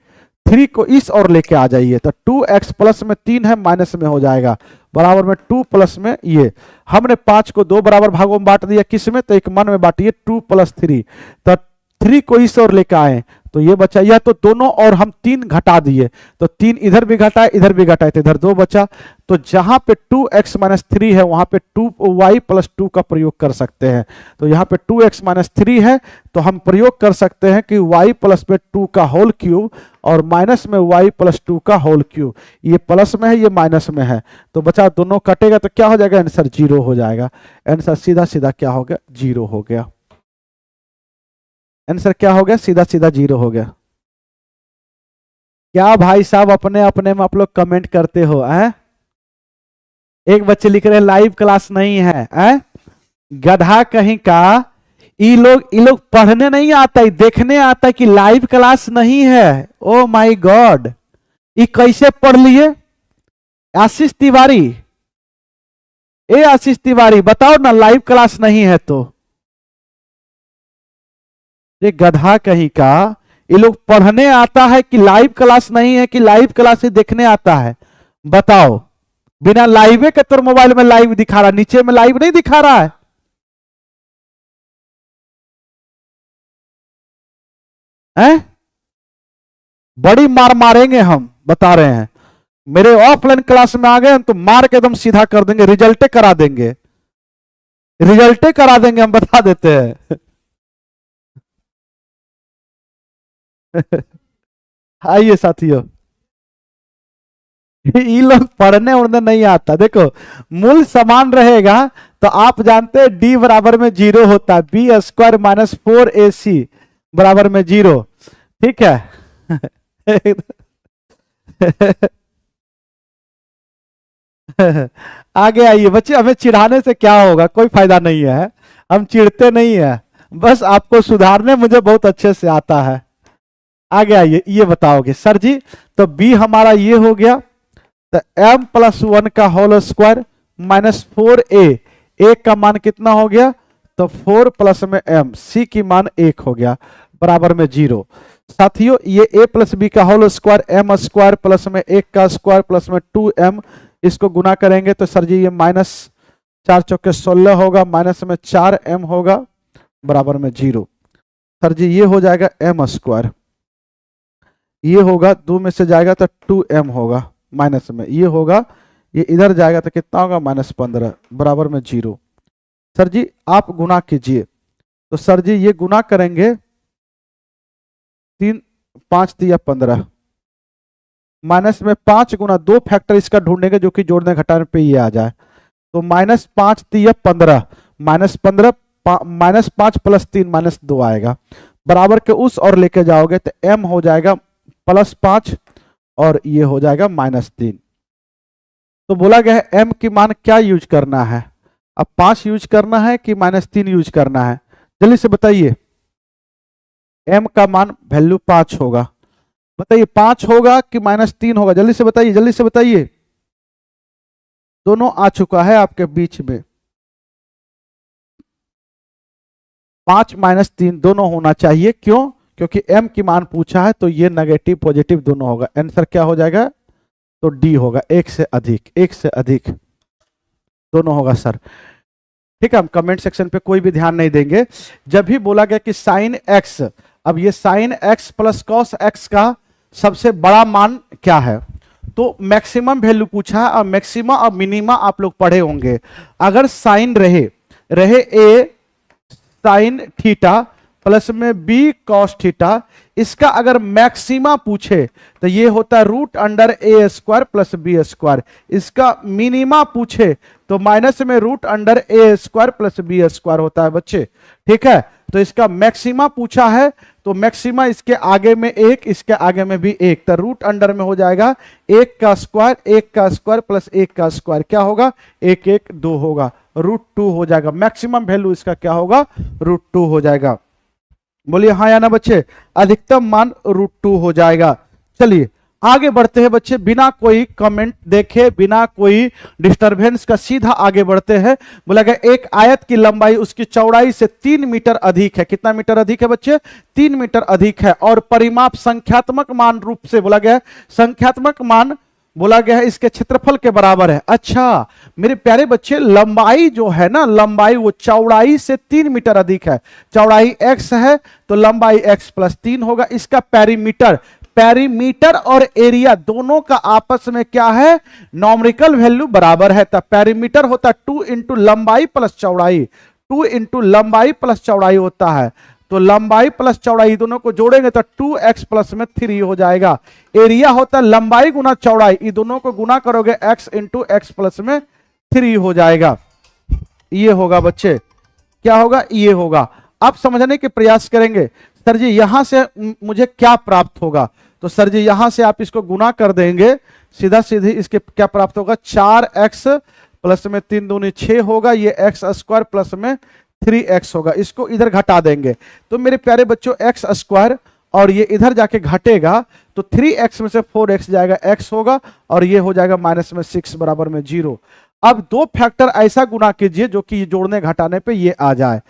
3 को इस और लेके आ जाइए, तो 2x प्लस में 3 है माइनस में हो जाएगा, बराबर में 2 प्लस में ये हमने 5 को 2 बराबर भागों में बांट दिया, किस में, तो एक मन में बांटिए 2 + 3, तो 3 को इस और लेके आए तो ये बचा, या तो दोनों और हम 3 घटा दिए, तो 3 इधर भी घटाए इधर भी घटाए तो इधर 2 बचा। तो जहां पे 2x माइनस 3 है वहां पे 2y प्लस 2 का प्रयोग कर सकते हैं। तो यहाँ पे 2x माइनस 3 है तो हम प्रयोग कर सकते हैं कि y प्लस में 2 का होल क्यूब और माइनस में y प्लस 2 का होल क्यूब। ये प्लस में है ये माइनस में है, तो बचा दोनों कटेगा तो क्या हो जाएगा, आंसर 0 हो जाएगा। आंसर सीधा सीधा क्या हो गया, 0 हो गया। आंसर क्या हो गया, सीधा सीधा 0 हो गया। क्या भाई साहब अपने अपने में आप लोग कमेंट करते हो? एक बच्चे लिख रहे हैं लाइव क्लास नहीं है, गधा कहीं का। ये लोग पढ़ने नहीं आता है, देखने आता है कि लाइव क्लास नहीं है। ओ माय गॉड, ये कैसे पढ़ लिए? आशीष तिवारी, ए आशीष तिवारी बताओ ना, लाइव क्लास नहीं है तो। ये गधा कहीं का, ये लोग पढ़ने आता है कि लाइव क्लास नहीं है, कि लाइव क्लास ही देखने आता है? बताओ, बिना लाइव के तो मोबाइल में लाइव दिखा रहा, नीचे में लाइव नहीं दिखा रहा है। बड़ी मार मारेंगे हम, बता रहे हैं। मेरे ऑफलाइन क्लास में आ गए तो मार के एकदम सीधा कर देंगे, रिजल्टे करा देंगे, रिजल्टे करा देंगे, हम बता देते हैं। आइए साथियों, ये लोग पढ़ने उड़ने नहीं आता। देखो मूल समान रहेगा तो आप जानते हैं डी बराबर में 0 होता है, बी स्क्वायर माइनस 4ac बराबर में 0। ठीक है। आगे आइए बच्चे, हमें चिढ़ाने से क्या होगा, कोई फायदा नहीं है, हम चिढ़ते नहीं है, बस आपको सुधारने मुझे बहुत अच्छे से आता है। आगे आइए, ये बताओगे सर जी, तो बी हमारा ये हो गया, तो m प्लस 1 का whole square minus 4a, a का मान कितना हो गया, तो 4 प्लस में m, c की मान 1 हो गया बराबर में 0। साथियों ये a प्लस बी का whole square m square plus में 1 का स्क्वायर प्लस में 2m, इसको गुना करेंगे तो सर जी ये माइनस 4 चौके 16 होगा, माइनस में 4m होगा बराबर में 0। सर जी ये हो जाएगा m स्क्वायर, ये होगा 2 में से जाएगा तो 2m होगा, माइनस में ये होगा, ये इधर जाएगा तो कितना होगा, माइनस 15 बराबर में 0। सर जी आप गुना कीजिए, तो सर जी ये गुना करेंगे 3 5 दिया 15, माइनस में 5 गुना 2 फैक्टर इसका ढूंढेंगे जो कि जोड़ने घटाने पे ये आ जाए, तो माइनस 5 दिया 15, माइनस 15 माइनस 5 प्लस 3 माइनस 2 आएगा, बराबर के उस और लेके जाओगे तो m हो जाएगा प्लस 5 और ये हो जाएगा माइनस 3। तो बोला गया है m की मान क्या यूज करना है, अब 5 यूज करना है कि माइनस 3 यूज करना है, जल्दी से बताइए। m का मान वैल्यू 5 होगा, बताइए 5 होगा कि माइनस 3 होगा, जल्दी से बताइए, जल्दी से बताइए। दोनों आ चुका है आपके बीच में, 5 माइनस 3 दोनों होना चाहिए, क्यों, क्योंकि m की मान पूछा है तो ये नेगेटिव पॉजिटिव दोनों होगा। आंसर क्या हो जाएगा, तो डी होगा, एक से अधिक दोनों होगा सर। ठीक है, हम कमेंट सेक्शन पे कोई भी ध्यान नहीं देंगे। जब भी बोला गया कि साइन x, अब ये sine x plus cos x का सबसे बड़ा मान क्या है, तो मैक्सिमम वैल्यू पूछा है, और मैक्सिमा और मिनिमा आप लोग पढ़े होंगे। अगर साइन रहे a साइन थीटा प्लस में बी कॉस थीटा, इसका अगर मैक्सिमा पूछे तो ये होता है रूट अंडर ए स्क्वायर प्लस बी स्क्वायर, इसका मिनिमा पूछे तो माइनस में रूट अंडर ए स्क्वायर प्लस बी स्क्वायर होता है बच्चे। ठीक है, तो इसका मैक्सिमा पूछा है तो मैक्सिमा इसके आगे में 1, इसके आगे में भी 1, तो रूट अंडर में हो जाएगा 1 का स्क्वायर प्लस 1 का स्क्वायर, क्या होगा 1 1 2 होगा, √2 हो जाएगा। मैक्सिमम वैल्यू इसका क्या होगा, √2 हो जाएगा। बोलिए हाँ या ना बच्चे, अधिकतम मान √2 हो जाएगा। चलिए आगे बढ़ते हैं बच्चे, बिना कोई कमेंट देखे, बिना कोई डिस्टरबेंस का सीधा आगे बढ़ते हैं। बोला गया एक आयत की लंबाई उसकी चौड़ाई से 3 मीटर अधिक है। कितना मीटर अधिक है बच्चे, 3 मीटर अधिक है, और परिमाप संख्यात्मक मान रूप से, बोला गया संख्यात्मक मान बोला गया है इसके क्षेत्रफल के बराबर है। अच्छा मेरे प्यारे बच्चे, लंबाई जो है ना, लंबाई वो चौड़ाई से 3 मीटर अधिक है। चौड़ाई x है तो लंबाई x प्लस 3 होगा। इसका पेरीमीटर, पेरीमीटर और एरिया दोनों का आपस में क्या है, नॉमरिकल वैल्यू बराबर है। तब पेरीमीटर होता है 2 इंटू लंबाई प्लस चौड़ाई, 2 इंटू लंबाई प्लस चौड़ाई होता है। तो लंबाई प्लस चौड़ाई दोनों को जोड़ेंगे तो 2x प्लस में 3 हो जाएगा। एरिया होता है लंबाई गुना चौड़ाई, ये दोनों को गुना करोगे x इंटू एक्स प्लस में 3 हो जाएगा। ये होगा बच्चे, क्या होगा, ये होगा। आप समझने के प्रयास करेंगे सर जी यहां से मुझे क्या प्राप्त होगा, तो सर जी यहां से आप इसको गुना कर देंगे, सीधा सीधी इसके क्या प्राप्त होगा, 4x प्लस में 3 दूनी 6 होगा, ये एक्स स्क्वायर प्लस में 3x होगा। इसको इधर घटा देंगे तो मेरे प्यारे बच्चों एक्स स्क्वायर और ये इधर जाके घटेगा तो 3x में से 4x जाएगा, x होगा और ये हो जाएगा माइनस में 6 बराबर में 0। अब दो फैक्टर ऐसा गुना कीजिए जो कि जोड़ने घटाने पे ये आ जाए।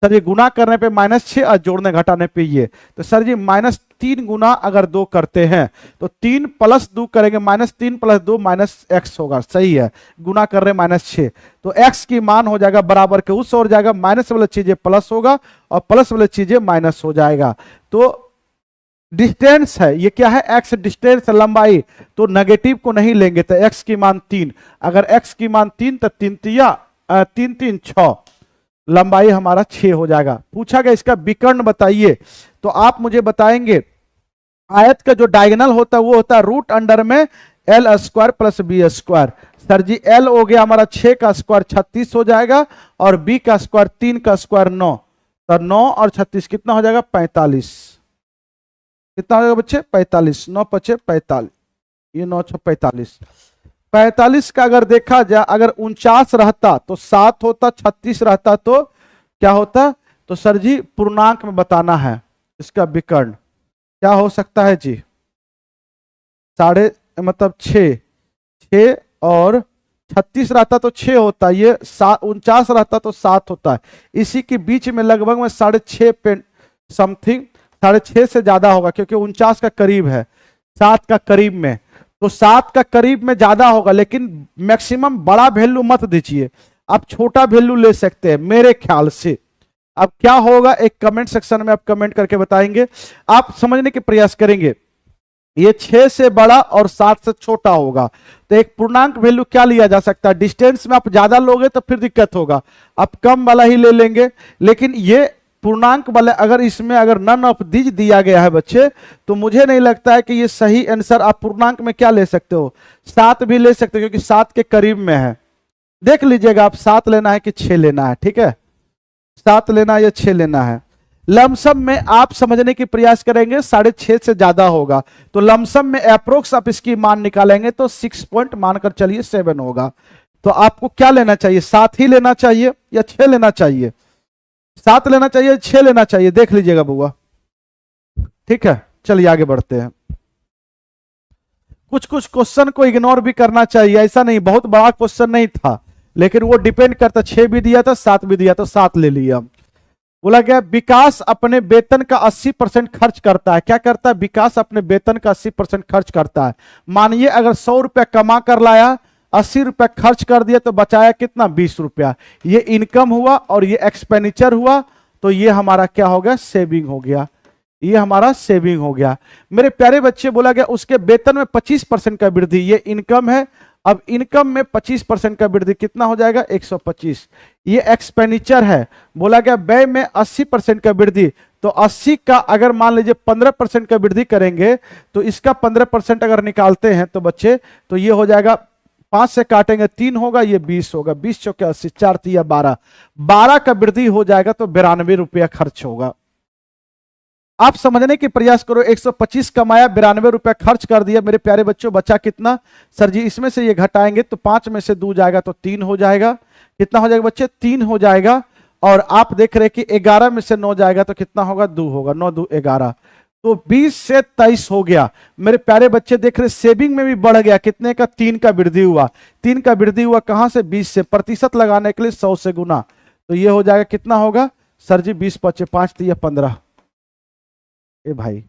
सर जी गुना करने पे -6 और जोड़ने घटाने पे ये, तो सर जी -3 गुना अगर 2 करते हैं तो 3 प्लस 2 करेंगे, -3 प्लस 2 -x होगा, सही है। गुना कर रहे -6 तो x की मान हो जाएगा बराबर के उस ओर जाएगा, माइनस वाली चीजें प्लस होगा और प्लस वाली चीजें माइनस हो जाएगा। तो डिस्टेंस है, ये क्या है, x डिस्टेंस लंबाई, तो नेगेटिव को नहीं लेंगे तो x की मान 3, अगर x की मान 3 तो 3 3 6, लंबाई हमारा 6 हो जाएगा। पूछा गया इसका विकर्ण बताइए, तो आप मुझे बताएंगे आयत का जो डायगोनल होता है वो होता है रूट अंडर में l square plus B square. Sir जी l हो गया हमारा 6 का स्क्वायर 36 हो जाएगा और b का स्क्वायर 3 का स्क्वायर 9, तो 9 और 36 कितना हो जाएगा, 45। कितना हो जाएगा बच्चे, 45, 9 पचे 45, ये 9 6 45। 45 का अगर देखा जाए, अगर 49 रहता तो 7 होता, 36 रहता तो क्या होता, तो सर जी पूर्णांक में बताना है इसका विकर्ण क्या हो सकता है जी, साढ़े मतलब 6 और 36 रहता तो 6 होता, ये 49 रहता तो 7 होता है। इसी के बीच में लगभग में 6.5 पे समथिंग, 6.5 से ज्यादा होगा क्योंकि 49 का करीब है, 7 का करीब में, तो 7 का करीब में ज्यादा होगा। लेकिन मैक्सिमम बड़ा वैल्यू मत दीजिए, आप छोटा वैल्यू ले सकते हैं मेरे ख्याल से। अब क्या होगा एक कमेंट सेक्शन में आप कमेंट करके बताएंगे, आप समझने के प्रयास करेंगे। ये 6 से बड़ा और 7 से छोटा होगा तो एक पूर्णांक वैल्यू क्या लिया जा सकता है, डिस्टेंस में आप ज्यादा लोगे तो फिर दिक्कत होगा, आप कम वाला ही ले लेंगे। लेकिन ये पूर्णांक वाले अगर इसमें अगर नन ऑफ दीज दिया गया है बच्चे, तो मुझे नहीं लगता है कि ये सही आंसर। आप पूर्णांक में क्या ले सकते हो, 7 भी ले सकते हो क्योंकि 7 के करीब में है। देख लीजिएगा आप 7 लेना है कि 6 लेना है, ठीक है, 7 लेना है या 6 लेना है। लमसम में आप समझने की प्रयास करेंगे 6.5 से ज्यादा होगा, तो लमसम में अप्रोक्स आप इसकी मान निकालेंगे तो 6 पॉइंट मानकर चलिए 7 होगा। तो आपको क्या लेना चाहिए, 7 ही लेना चाहिए या 6 लेना चाहिए, 7 लेना चाहिए 6 लेना चाहिए, देख लीजिएगा बुआ, ठीक है। चलिए आगे बढ़ते हैं। कुछ कुछ क्वेश्चन को इग्नोर भी करना चाहिए, ऐसा नहीं बहुत बड़ा क्वेश्चन नहीं था, लेकिन वो डिपेंड करता, 6 भी दिया था 7 भी दिया, तो 7 ले लिया। बोला गया विकास अपने वेतन का 80% खर्च करता है। क्या करता है, विकास अपने वेतन का 80% खर्च करता है। मानिए अगर 100 रुपया कमा कर लाया, 80 रुपया खर्च कर दिया तो बचाया कितना, 20 रुपया। ये इनकम हुआ और ये एक्सपेंडिचर हुआ, तो ये हमारा क्या हो गया, सेविंग हो गया, ये हमारा सेविंग हो गया। मेरे प्यारे बच्चे, बोला गया उसके वेतन में 25% का वृद्धि, ये इनकम है। अब इनकम में 25% का वृद्धि कितना हो जाएगा, 125। ये एक्सपेंडिचर है। बोला गया व्यय में 80% का वृद्धि, तो 80 का अगर मान लीजिए 15% का वृद्धि करेंगे तो इसका 15% अगर निकालते हैं तो बच्चे, तो ये हो जाएगा 5 से काटेंगे 3 होगा, ये 20 होगा, 20 चौके 80, 4 तिया 12, 12 का वृद्धि हो जाएगा तो 92 रुपया खर्च होगा। आप समझने की प्रयास करो, 125 कमाया, 92 रुपया खर्च कर दिया। मेरे प्यारे बच्चों बचा कितना, सर जी इसमें से ये घटाएंगे तो 5 में से 2 जाएगा तो 3 हो जाएगा। कितना हो जाएगा बच्चे, 3 हो जाएगा। और आप देख रहे कि 11 में से 9 जाएगा तो कितना होगा, 2 होगा, 9 2 11, तो 20 से 23 हो गया। मेरे प्यारे बच्चे देख रहे सेविंग में भी बढ़ गया, कितने का, 3 का वृद्धि हुआ। 3 का वृद्धि हुआ कहां से, 20 से। प्रतिशत लगाने के लिए 100 से गुना, तो ये हो जाएगा कितना होगा सर जी, 20 पचे 5 तिया 15। ए भाई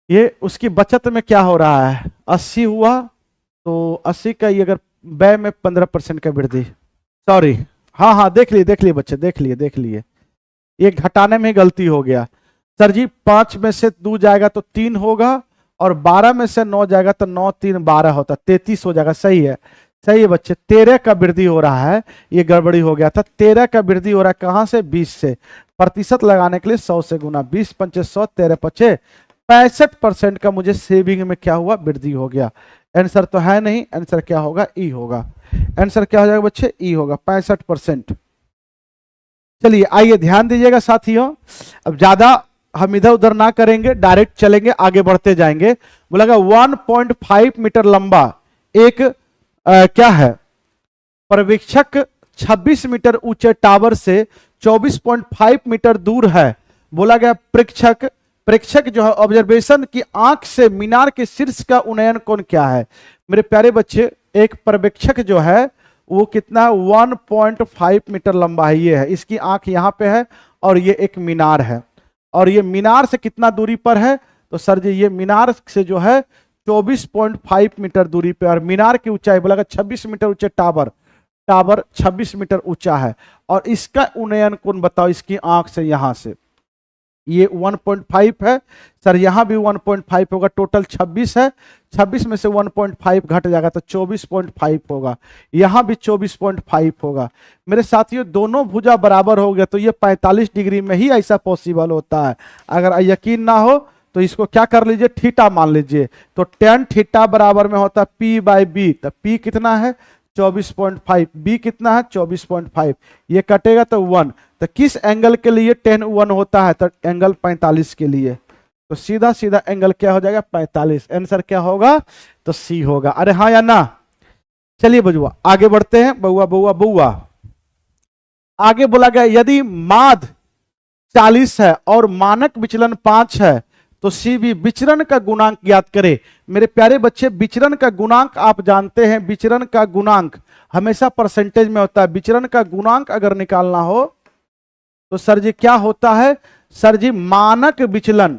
ये उसकी बचत में क्या हो रहा है, 80 हुआ, तो 80 का ये अगर व्यय में 15% का वृद्धि, सॉरी, हाँ हाँ देख लिए बच्चे, देख लिए ये घटाने में गलती हो गया सर जी। 5 में से 2 जाएगा तो 3 होगा, और 12 में से 9 जाएगा तो 9 3 12 होता, 33 हो जाएगा। सही है बच्चे, 13 का वृद्धि हो रहा है, ये गड़बड़ी हो गया था। 13 का वृद्धि हो रहा है कहां से, 20 से। प्रतिशत लगाने के लिए 100 से गुना, 20 पंचे 100, 13 पचे 65% का मुझे सेविंग में क्या हुआ, वृद्धि हो गया। आंसर तो है नहीं, आंसर क्या होगा, ई होगा। आंसर क्या हो जाएगा बच्चे, ई होगा, 65%। चलिए आइए ध्यान दीजिएगा साथियों, अब ज्यादा हम इधर उधर ना करेंगे, डायरेक्ट चलेंगे, आगे बढ़ते जाएंगे। बोला 1.5 मीटर लंबा एक क्या है, पर्यवेक्षक 26 मीटर ऊंचे टावर से 24.5 मीटर दूर है। बोला गया प्रेक्षक जो है ऑब्जर्वेशन की आंख से मीनार के शीर्ष का उन्नयन कोण क्या है। मेरे प्यारे बच्चे, एक पर्यवेक्षक जो है वो कितना, 1.5 मीटर लंबा है, ये है, इसकी आंख यहां पे है, और ये एक मीनार है, और ये मीनार से कितना दूरी पर है, तो सर जी ये मीनार से जो है 24.5 मीटर दूरी पे, और मीनार की ऊंचाई बोला 26 मीटर ऊंचे टावर 26 मीटर ऊंचा है, और इसका उन्नयन कोण बताओ, इसकी आंख से यहां से ये 1.5 है सर, यहां भी 1.5 होगा, टोटल 26 है, 26 में से 1.5 घट जाएगा तो 24.5 होगा, यहां भी 24.5 होगा। मेरे साथियों दोनों भुजा बराबर हो गया तो ये 45 डिग्री में ही ऐसा पॉसिबल होता है। अगर यकीन ना हो तो इसको क्या कर लीजिए, थीटा मान लीजिए, तो tan थीटा बराबर में होता है P/B, तो P कितना है 24.5, B कितना है 24.5, ये कटेगा तो 1, तो किस एंगल के लिए tan 1 होता है, तो एंगल 45 के लिए, तो सीधा सीधा एंगल क्या हो जाएगा 45। आंसर क्या होगा, तो सी होगा। अरे हाँ या ना, चलिए बजुआ आगे बढ़ते हैं, बउआ आगे बोला गया यदि माध्य 40 है और मानक विचलन 5 है तो सी भी विचरण का गुणांक ज्ञात करे। मेरे प्यारे बच्चे, विचरण का गुणांक आप जानते हैं, विचरण का गुणांक हमेशा परसेंटेज में होता है। विचरण का गुणांक अगर निकालना हो तो सर जी क्या होता है, सर जी मानक विचलन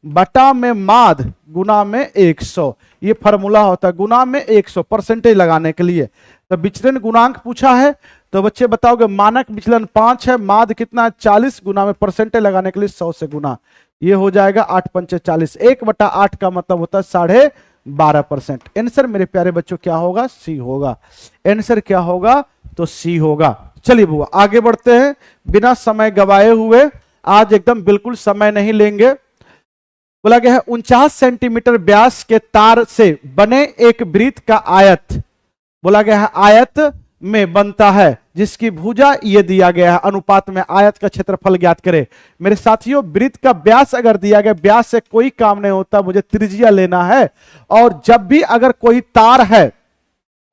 बटा में माध्य गुना में 100, ये फॉर्मूला होता है, गुना में 100 परसेंटेज लगाने के लिए। तो विचलन गुणांक पूछा है तो बच्चे बताओगे मानक विचलन 5 है, माध्य कितना है 40, गुना में परसेंटेज लगाने के लिए 100 से गुना, ये हो जाएगा 8 पंचे 40, 1/8 का मतलब होता है 12.5%। आंसर मेरे प्यारे बच्चों क्या होगा, सी होगा। आंसर क्या होगा, तो सी होगा। चलिए बुआ आगे बढ़ते हैं, बिना समय गवाए हुए, आज एकदम बिल्कुल समय नहीं लेंगे। बोला गया है 49 सेंटीमीटर व्यास के तार से बने एक वृत्त का आयत, बोला गया है आयत में बनता है जिसकी भुजा ये दिया गया है, अनुपात में आयत का क्षेत्रफल ज्ञात करे। मेरे साथियों वृत्त का व्यास अगर दिया गया, व्यास से कोई काम नहीं होता, मुझे त्रिज्या लेना है। और जब भी अगर कोई तार है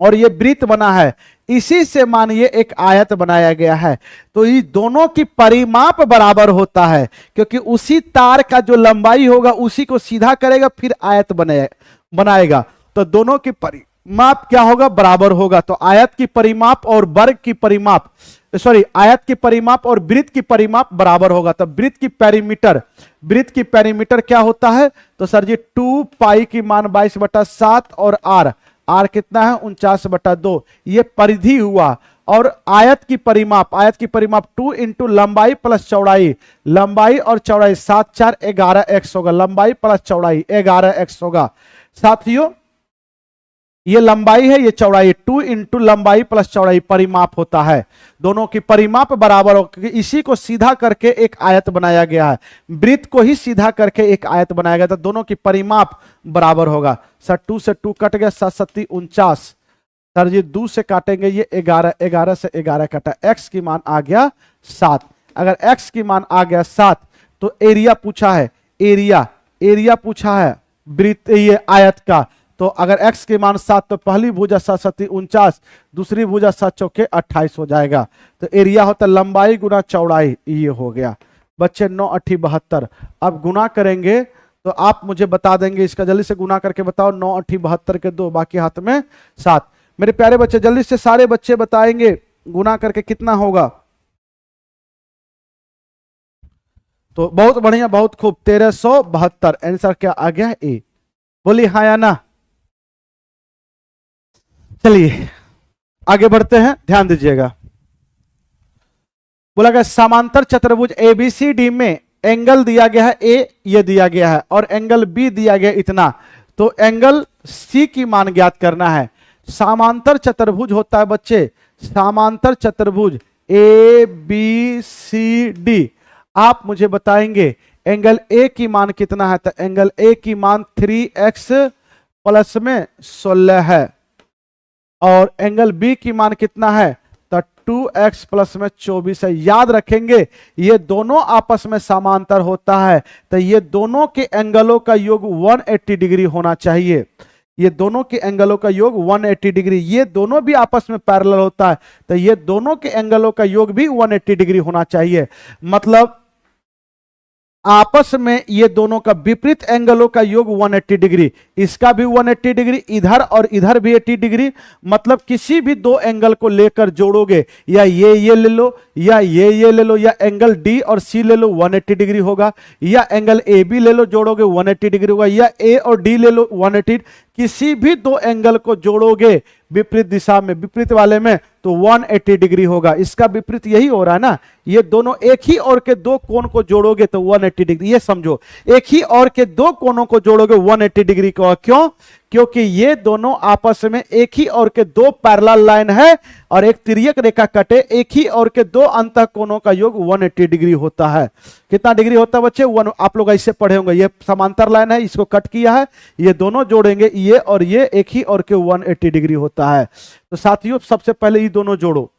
और ये वृत्त बना है, इसी से मानिए एक आयत बनाया गया है, तो ये दोनों की परिमाप बराबर होता है, क्योंकि उसी तार का जो लंबाई होगा उसी को सीधा करेगा फिर आयत बनाएगा, तो दोनों की परिमाप क्या होगा, बराबर होगा। तो आयत की परिमाप और वर्ग की परिमाप, सॉरी आयत की परिमाप और वृत्त की परिमाप बराबर होगा। तो वृत्त की पेरीमीटर क्या होता है, तो सर जी 2 पाई की मान 22/7 और आर कितना है 49/2, ये परिधि हुआ। और आयत की परिमाप 2 इंटू लंबाई प्लस चौड़ाई, लंबाई और चौड़ाई 7 4 11x होगा, लंबाई प्लस चौड़ाई 11x होगा। साथियों ये लंबाई है, ये चौड़ाई, 2 इंटू लंबाई प्लस चौड़ाई परिमाप होता है, दोनों की परिमाप बराबर हो, क्योंकि इसी को सीधा करके एक आयत बनाया गया है, वृत्त को ही सीधा करके एक आयत बनाया गया, तो दोनों की परिमाप बराबर होगा। सर 2 से 2 कट गया, 7 7 49, सर जी 2 से काटेंगे ये 11, 11 से 11 कटा, x की मान आ गया 7। अगर x की मान आ गया 7 तो एरिया पूछा है, एरिया पूछा है वृत्त ये आयत का, तो अगर x की मान 7 तो पहली भुजा 7 7 49, दूसरी भुजा 7 चौके 28 हो जाएगा। तो एरिया होता है लंबाई गुना चौड़ाई, ये हो गया बच्चे 9 8 72। अब गुना करेंगे तो आप मुझे बता देंगे, इसका जल्दी से गुना करके बताओ, 9 8 72 के 2, बाकी हाथ में 7। मेरे प्यारे बच्चे जल्दी से सारे बच्चे बताएंगे गुना करके कितना होगा। तो बहुत बढ़िया, बहुत खूब, 1372 आंसर क्या आ गया? ए। बोली हाँ या ना? चलिए आगे बढ़ते हैं, ध्यान दीजिएगा। बोला गया समांतर चतुर्भुज एबीसीडी में एंगल दिया गया है ए, ये दिया गया है, और एंगल बी दिया गया इतना, तो एंगल सी की मान ज्ञात करना है। समांतर चतुर्भुज होता है बच्चे, समांतर चतुर्भुज ए बी सी डी, आप मुझे बताएंगे एंगल ए की मान कितना है? तो एंगल ए की मान 3x प्लस में 16 है, और एंगल बी की मान कितना है? तो 2x प्लस में 24 है। याद रखेंगे ये दोनों आपस में समांतर होता है, तो ये दोनों के एंगलों का योग 180 डिग्री होना चाहिए। ये दोनों के एंगलों का योग 180 डिग्री, ये दोनों भी आपस में पैरेलल होता है, तो ये दोनों के एंगलों का योग भी 180 डिग्री होना चाहिए। मतलब आपस में ये दोनों का विपरीत एंगलों का योग 180 डिग्री, इसका भी 180 डिग्री, इधर और इधर भी 80 डिग्री। मतलब किसी भी दो एंगल को लेकर जोड़ोगे, या ये ले लो, या ये ले लो, या एंगल डी और सी ले लो 180 डिग्री होगा, या एंगल ए बी ले लो जोड़ोगे 180 डिग्री होगा, या ए और डी ले लो 180। किसी भी दो एंगल को जोड़ोगे विपरीत दिशा में, विपरीत वाले में, तो 180 डिग्री होगा। इसका विपरीत यही हो रहा है ना, ये दोनों एक ही और के दो कोण को जोड़ोगे तो 180 डिग्री। ये समझो, एक ही और के दो कोणों को जोड़ोगे 180 डिग्री का। क्यों? क्योंकि ये दोनों आपस में एक ही और के दो पैरेलल लाइन है, और एक तिर्यक रेखा कटे, एक ही और के दो अंतः कोणों का योग 180 डिग्री होता है। कितना डिग्री होता है बच्चे? आप लोग ऐसे पढ़े होंगे, ये समांतर लाइन है, इसको कट किया है, ये दोनों जोड़ेंगे, ये और ये एक ही और के 180 डिग्री होता है। तो साथियों सबसे पहले ये दोनों जोड़ो,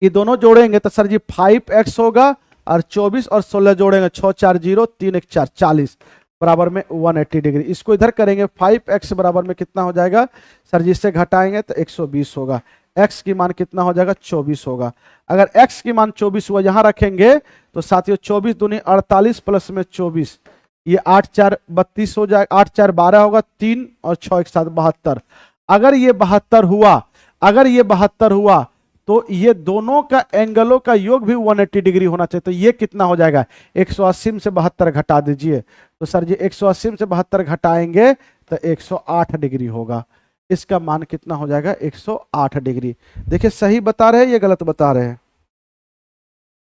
ये दोनों जोड़ेंगे तो सर जी 5x होगा, और 24 और 16 जोड़ेंगे 6 4 0 3 1 4 40 बराबर में 180 डिग्री। इसको इधर करेंगे 5x बराबर में कितना हो जाएगा सर जी? इससे घटाएंगे तो 120 होगा। x की मान कितना हो जाएगा? 24 होगा। अगर x की मान 24 हुआ, यहां रखेंगे तो साथियों 24 दूनी 48 प्लस में 24, ये 8 4 32 हो जाएगा, 8 4 12 होगा, 3 और 6 एक साथ 72। अगर ये 72 हुआ, अगर ये 72 हुआ, तो ये दोनों का एंगलों का योग भी 180 डिग्री होना चाहिए। तो ये कितना हो जाएगा? 180 से 72 घटा दीजिए, तो सर जी 180 से 72 घटाएंगे तो 108 डिग्री होगा। इसका मान कितना हो जाएगा? 108 डिग्री। देखिए सही बता रहे हैं, ये गलत बता रहे हैं?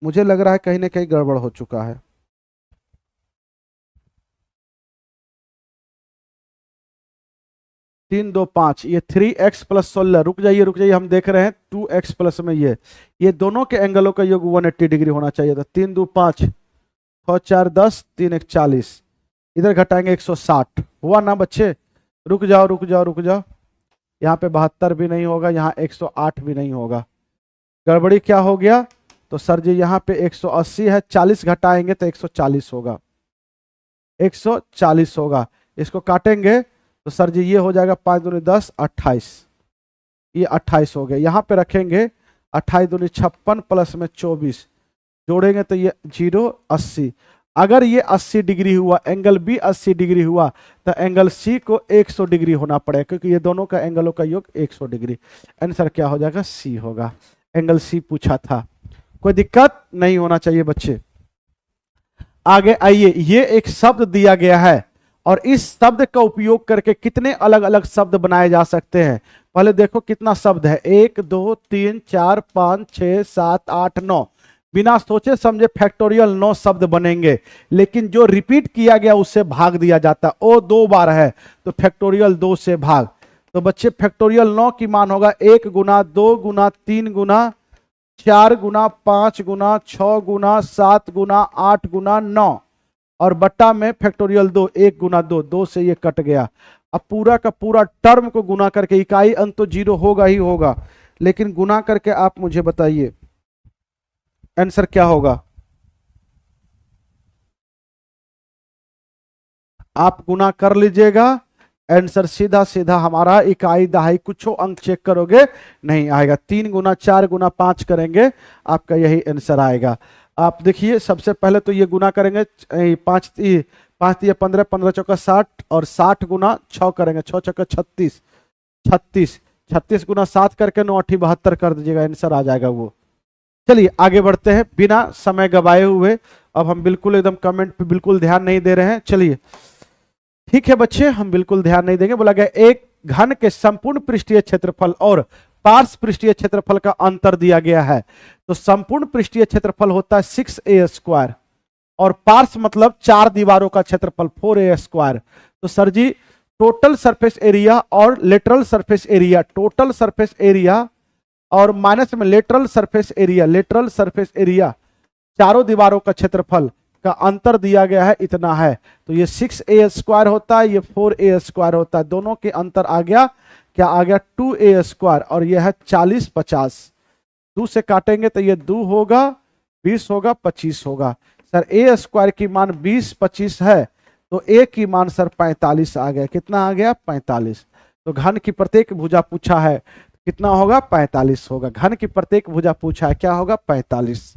मुझे लग रहा है कहीं ना कहीं गड़बड़ हो चुका है। 3 2 5, ये 3x प्लस 16, रुक जाइए रुक जाइए, हम देख रहे हैं 2x प्लस में ये दोनों के एंगलों का योग 180 डिग्री होना चाहिए था। 3 2 5, 6 4 10, 3 1 40, इधर घटाएंगे 160। हुआ ना बच्चे? रुक जाओ रुक जाओ रुक जाओ, यहाँ पे 72 भी नहीं होगा, यहाँ 108 भी नहीं होगा। गड़बड़ी क्या हो गया? तो सर जी यहाँ पे 180 है, 40 घटाएंगे तो 140 होगा, 140 होगा। इसको काटेंगे तो सर जी ये हो जाएगा 5 दूनी 10 28, ये 28 हो गए। यहाँ पे रखेंगे 28 दूनी 56 प्लस में 24, जोड़ेंगे तो ये 0 80। अगर ये 80 डिग्री हुआ, एंगल बी 80 डिग्री हुआ, तो एंगल सी को 100 डिग्री होना पड़ेगा, क्योंकि ये दोनों का एंगलों का योग 100 डिग्री। आंसर क्या हो जाएगा? सी होगा। एंगल सी पूछा था, कोई दिक्कत नहीं होना चाहिए बच्चे। आगे आइए, ये एक शब्द दिया गया है, और इस शब्द का उपयोग करके कितने अलग अलग शब्द बनाए जा सकते हैं। पहले देखो कितना शब्द है, 1 2 3 4 5 6 7 8 9। बिना सोचे समझे फैक्टोरियल 9 शब्द बनेंगे, लेकिन जो रिपीट किया गया उससे भाग दिया जाता। ओ 2 बार है तो फैक्टोरियल 2 से भाग। तो बच्चे फैक्टोरियल 9 की मान होगा 1 गुना 2 गुना 3 गुना 4 गुना 5 गुना 6 गुना 7 गुना 8 गुना 9, और बट्टा में फैक्टोरियल 2, 1 गुना 2, 2 से ये कट गया। अब पूरा का पूरा टर्म को गुना करके, इकाई अंत तो 0 होगा ही होगा, लेकिन गुना करके आप मुझे बताइए आंसर क्या होगा? आप गुना कर लीजिएगा, आंसर सीधा सीधा हमारा इकाई दहाई कुछ अंक चेक करोगे नहीं आएगा। 3 गुना 4 गुना 5 करेंगे, आपका यही आंसर आएगा। आप देखिए सबसे पहले तो ये गुना करेंगे, 5 दिए 15, 15 चौका 60, और 60 गुना 6 करेंगे, 6 चौका 36, 36 गुना 7 करके 9 8 72 कर दीजिएगा, आंसर आ जाएगा वो। चलिए आगे बढ़ते हैं बिना समय गवाए हुए, अब हम बिल्कुल एकदम कमेंट पे बिल्कुल ध्यान नहीं दे रहे हैं। चलिए ठीक है बच्चे, हम बिल्कुल ध्यान नहीं देंगे। बोला गया एक घन के संपूर्ण पृष्ठीय क्षेत्रफल और पार्श्व पृष्ठीय क्षेत्रफल का अंतर दिया गया है। तो संपूर्ण पृष्ठीय क्षेत्रफल होता है 6a² और पार्श्व मतलब चार दीवारों का क्षेत्रफल 4a²। तो सर जी टोटल सरफेस एरिया और lateral surface area, total surface area और माइनस में lateral surface area, lateral surface area, चारों दीवारों का क्षेत्रफल का अंतर दिया गया है, इतना है। तो ये 6a² होता है, ये 4a² होता है, दोनों के अंतर आ गया, क्या आ गया 2a² और यह है 40-50। 2 से काटेंगे तो ये 2 होगा, 20 होगा, 25 होगा। सर a² की मान 20-25 है, तो a की मान सर 45 आ गया। कितना आ गया 45। तो घन की प्रत्येक भुजा पूछा है, कितना होगा 45 होगा। घन की प्रत्येक भुजा पूछा है, क्या होगा 45।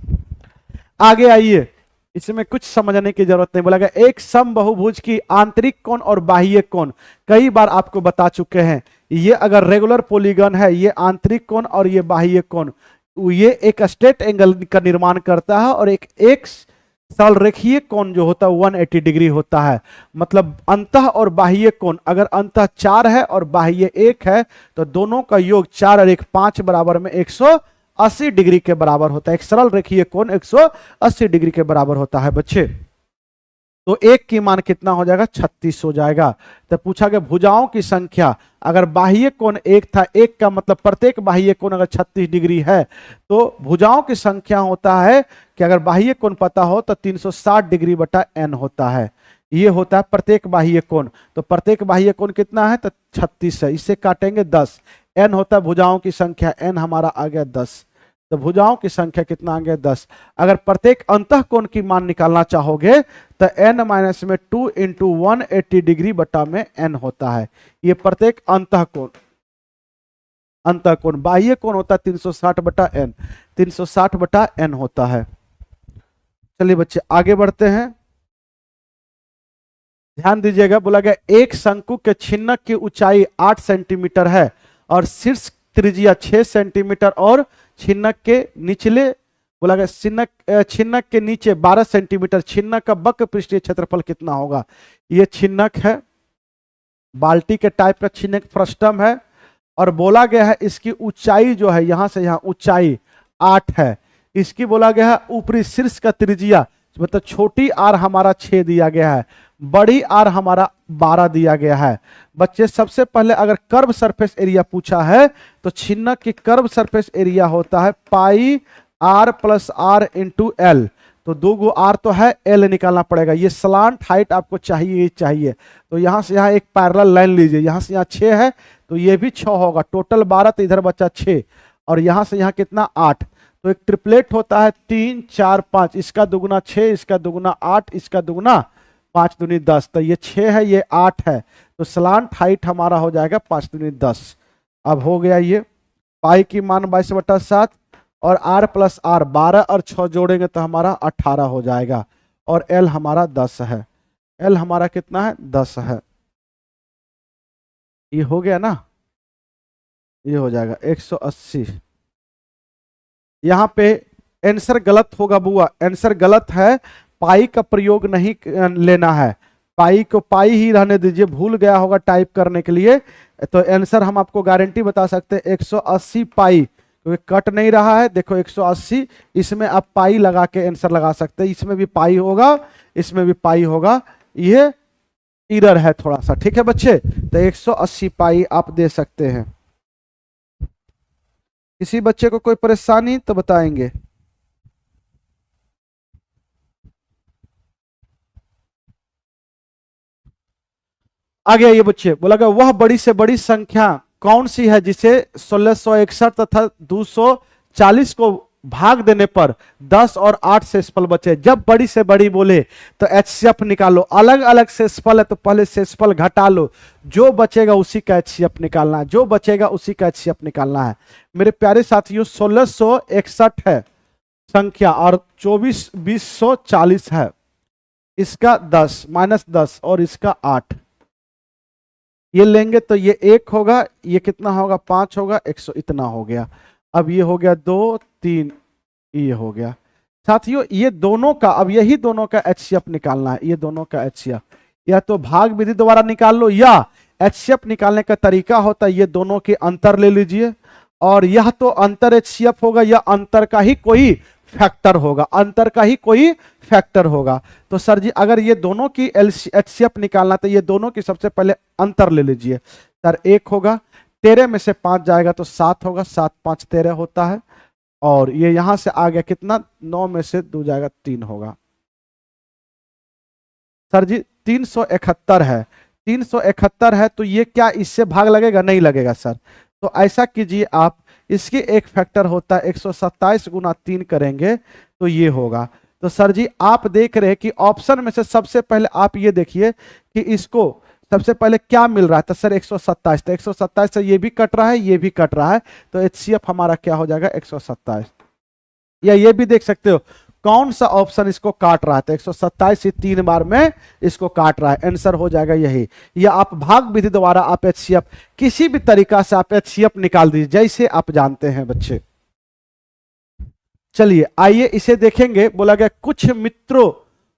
आगे आइए, इसमें कुछ समझने की जरूरत नहीं। बोला गया एक समबाहुभुज की आंतरिक कोण और बाह्य कोण, कई बार आपको बता चुके हैं। ये अगर रेगुलर पॉलीगन है, ये आंतरिक कोण और ये बाह्य कोण, ये एक स्ट्रेट एंगल का निर्माण करता है और एक सरल रेखीय कोण जो होता है 180 डिग्री होता है। मतलब अंतः और बाह्य कोण, अगर अंतः 4 है और बाह्य 1 है तो दोनों का योग 4 और 1 5 बराबर में 180 डिग्री के बराबर होता है। एक सरल रेखीय कोण 180 डिग्री के बराबर होता है बच्चे। तो एक की मान कितना हो जाएगा 36 हो जाएगा। तो पूछा गया भुजाओं की संख्या, अगर बाह्य कोण 1 था, 1 का मतलब प्रत्येक बाह्य कोण अगर 36 डिग्री है, तो भुजाओं की संख्या होता है कि अगर बाह्य कोण पता हो तो 360 डिग्री बटा n होता है। ये होता है प्रत्येक बाह्य कोण। तो प्रत्येक बाह्य कोण कितना है तो 36 है, इससे काटेंगे 10। n होता है भुजाओं की संख्या, n हमारा आ गया 10। तो भुजाओं की संख्या कितना आ गया 10। अगर प्रत्येक अंतः कोण की मान निकालना चाहोगे तो n माइनस में 2 इंटू 180 डिग्री बटा में n होता है। ये प्रत्येक अंतः कोण, अंतः कोण। बाह्य कोण होता है 360 बटा n, 360 बटा n होता है। चलिए बच्चे आगे बढ़ते हैं, ध्यान दीजिएगा। बोला गया एक शंकु के छिन्नक की ऊंचाई 8 सेंटीमीटर है और शीर्ष त्रिज्या 6 सेंटीमीटर और छिन्नक के निचले, बोला गया छिन्नक के नीचे 12 सेंटीमीटर। छिन्नक का वक्र पृष्ठीय क्षेत्रफल कितना होगा। ये छिन्नक है, बाल्टी के टाइप का छिन्नक फ्रस्टम है और बोला गया है इसकी ऊंचाई जो है यहां से यहां ऊंचाई 8 है। इसकी बोला गया है ऊपरी शीर्ष का त्रिज्या, मतलब छोटी आर हमारा 6 दिया गया है, बड़ी आर हमारा 12 दिया गया है। बच्चे सबसे पहले अगर कर्व सरफेस एरिया पूछा है तो छिन्नक की कर्व सरफेस एरिया होता है pi R plus R into L. तो 2 गो आर तो है, एल निकालना पड़ेगा। ये स्लांट हाइट आपको चाहिए ही चाहिए। तो यहां से यहां एक पैरेलल लाइन लीजिए, यहां से यहां 6 है तो ये भी 6 होगा, टोटल 12, तो इधर बचा 6 और यहां से यहां कितना 8। तो एक ट्रिपलेट होता है 3 4 5, इसका दुगुना 6, इसका दुगुना 8, इसका दुगुना 5 दूनी 10। तो ये 6 है, ये 8 है, तो स्लांट हाइट हमारा हो जाएगा 5 दूनी 10। अब हो गया ये पाई की मान 22/7 और आर प्लस आर 12 और 6 जोड़ेंगे तो हमारा 18 हो जाएगा और एल हमारा 10 है। एल हमारा कितना है 10 है। ये हो गया ना, ये हो जाएगा 180। यहां पे आंसर गलत होगा बुआ, आंसर गलत है, पाई का प्रयोग नहीं लेना है, पाई को पाई ही रहने दीजिए। भूल गया होगा टाइप करने के लिए, तो आंसर हम आपको गारंटी बता सकते हैं 180 पाई, क्योंकि कट नहीं रहा है। देखो 180, इसमें आप पाई लगा के आंसर लगा सकते हैं। इसमें भी पाई होगा, इसमें भी पाई होगा, ये एरर है थोड़ा सा, ठीक है बच्चे। तो 180 पाई आप दे सकते हैं। किसी बच्चे को कोई परेशानी तो बताएंगे। आगे आइए बच्चे। बोला गया वह बड़ी से बड़ी संख्या कौन सी है जिसे 1661 तथा 240 को भाग देने पर 10 और 8 शेषफल बचे। जब बड़ी से बड़ी बोले तो एचसीएफ निकालो, अलग अलग शेषफल है तो पहले शेषफल घटा लो, जो बचेगा उसी का एचसीएफ निकालना है, जो बचेगा उसी का एचसीएफ निकालना है। मेरे प्यारे साथियों 1661 है संख्या और 2040 है, इसका 10 माइनस 10 और इसका 8, ये लेंगे तो ये 1 होगा, ये कितना होगा 5 होगा, 100 इतना हो गया। अब ये हो गया 2 3, ये हो गया। साथियों ये दोनों का, अब यही दोनों का एचसीएफ निकालना है, ये दोनों का एचसीएफ या तो भाग विधि द्वारा निकाल लो, या एचसीएफ निकालने का तरीका होता है ये दोनों के अंतर ले लीजिए, और यह तो अंतर एचसीएफ होगा, या अंतर का ही कोई फैक्टर होगा, अंतर का ही कोई फैक्टर होगा। तो सर जी अगर ये दोनों की एचसीएफ निकालना तो ये दोनों की सबसे पहले अंतर ले लीजिए। सर 1 होगा, 13 में से 5 जाएगा तो 7 होगा, 7 5 13 होता है, और ये यहां से आ गया कितना, 9 में से 2 जाएगा 3 होगा। सर जी 371 है, 371 है तो ये क्या इससे भाग लगेगा, नहीं लगेगा सर। तो ऐसा कीजिए आप, इसकी एक फैक्टर होता है 127 गुना 3 करेंगे तो ये होगा। तो सर जी आप देख रहे हैं कि ऑप्शन में से सबसे पहले आप ये देखिए कि इसको सबसे पहले क्या मिल रहा है, तो सर 127, तो 127 से ये भी कट रहा है, ये भी कट रहा है, तो एचसीएफ हमारा क्या हो जाएगा 127। या ये भी देख सकते हो कौन सा ऑप्शन इसको काट रहा है, तो 127 से 3 बार में इसको काट रहा है, आंसर हो जाएगा यही। या आप भाग विधि द्वारा आप एचसीएफ किसी भी तरीका से आप एचसीएफ निकाल दीजिए जैसे आप जानते हैं बच्चे। चलिए आइए इसे देखेंगे। बोला गया कुछ मित्रों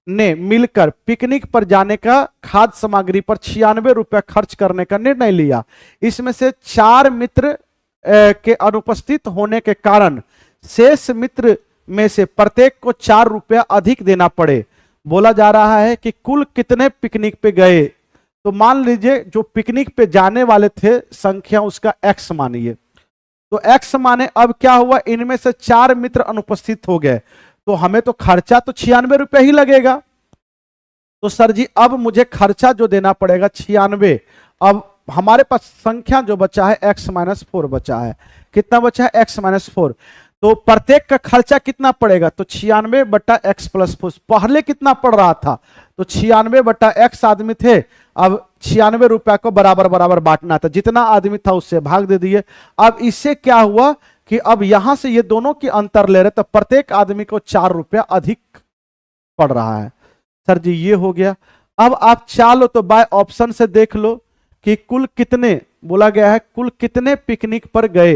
ने मिलकर पिकनिक पर जाने का खाद्य सामग्री पर 96 रुपया खर्च करने का निर्णय लिया। इसमें से 4 मित्र के अनुपस्थित होने के कारण शेष मित्र में से प्रत्येक को 4 रुपया अधिक देना पड़े। बोला जा रहा है कि कुल कितने पिकनिक पे गए। तो मान लीजिए जो पिकनिक पे जाने वाले थे संख्या उसका x मानिए, तो x माने अब क्या हुआ, इनमें से 4 मित्र अनुपस्थित हो गए, तो हमें तो खर्चा तो 96 रुपया ही लगेगा। तो सर जी अब मुझे खर्चा जो देना पड़ेगा 96। अब हमारे पास संख्या जो बचा है x-4 बचा है, कितना बचा है x-4, तो प्रत्येक का खर्चा कितना पड़ेगा, तो 96 बटा x प्लस 4। पहले कितना पड़ रहा था, तो 96 बटा x आदमी थे, अब 96 रुपया को बराबर बराबर बांटना था, जितना आदमी था उससे भाग दे दिए। अब इससे क्या हुआ कि अब यहां से ये दोनों की अंतर ले रहे, तो प्रत्येक आदमी को 4 रुपया अधिक पड़ रहा है। सर जी ये हो गया। अब आप चालो तो बाय ऑप्शन से देख लो कि कुल कितने, बोला गया है कुल कितने पिकनिक पर गए,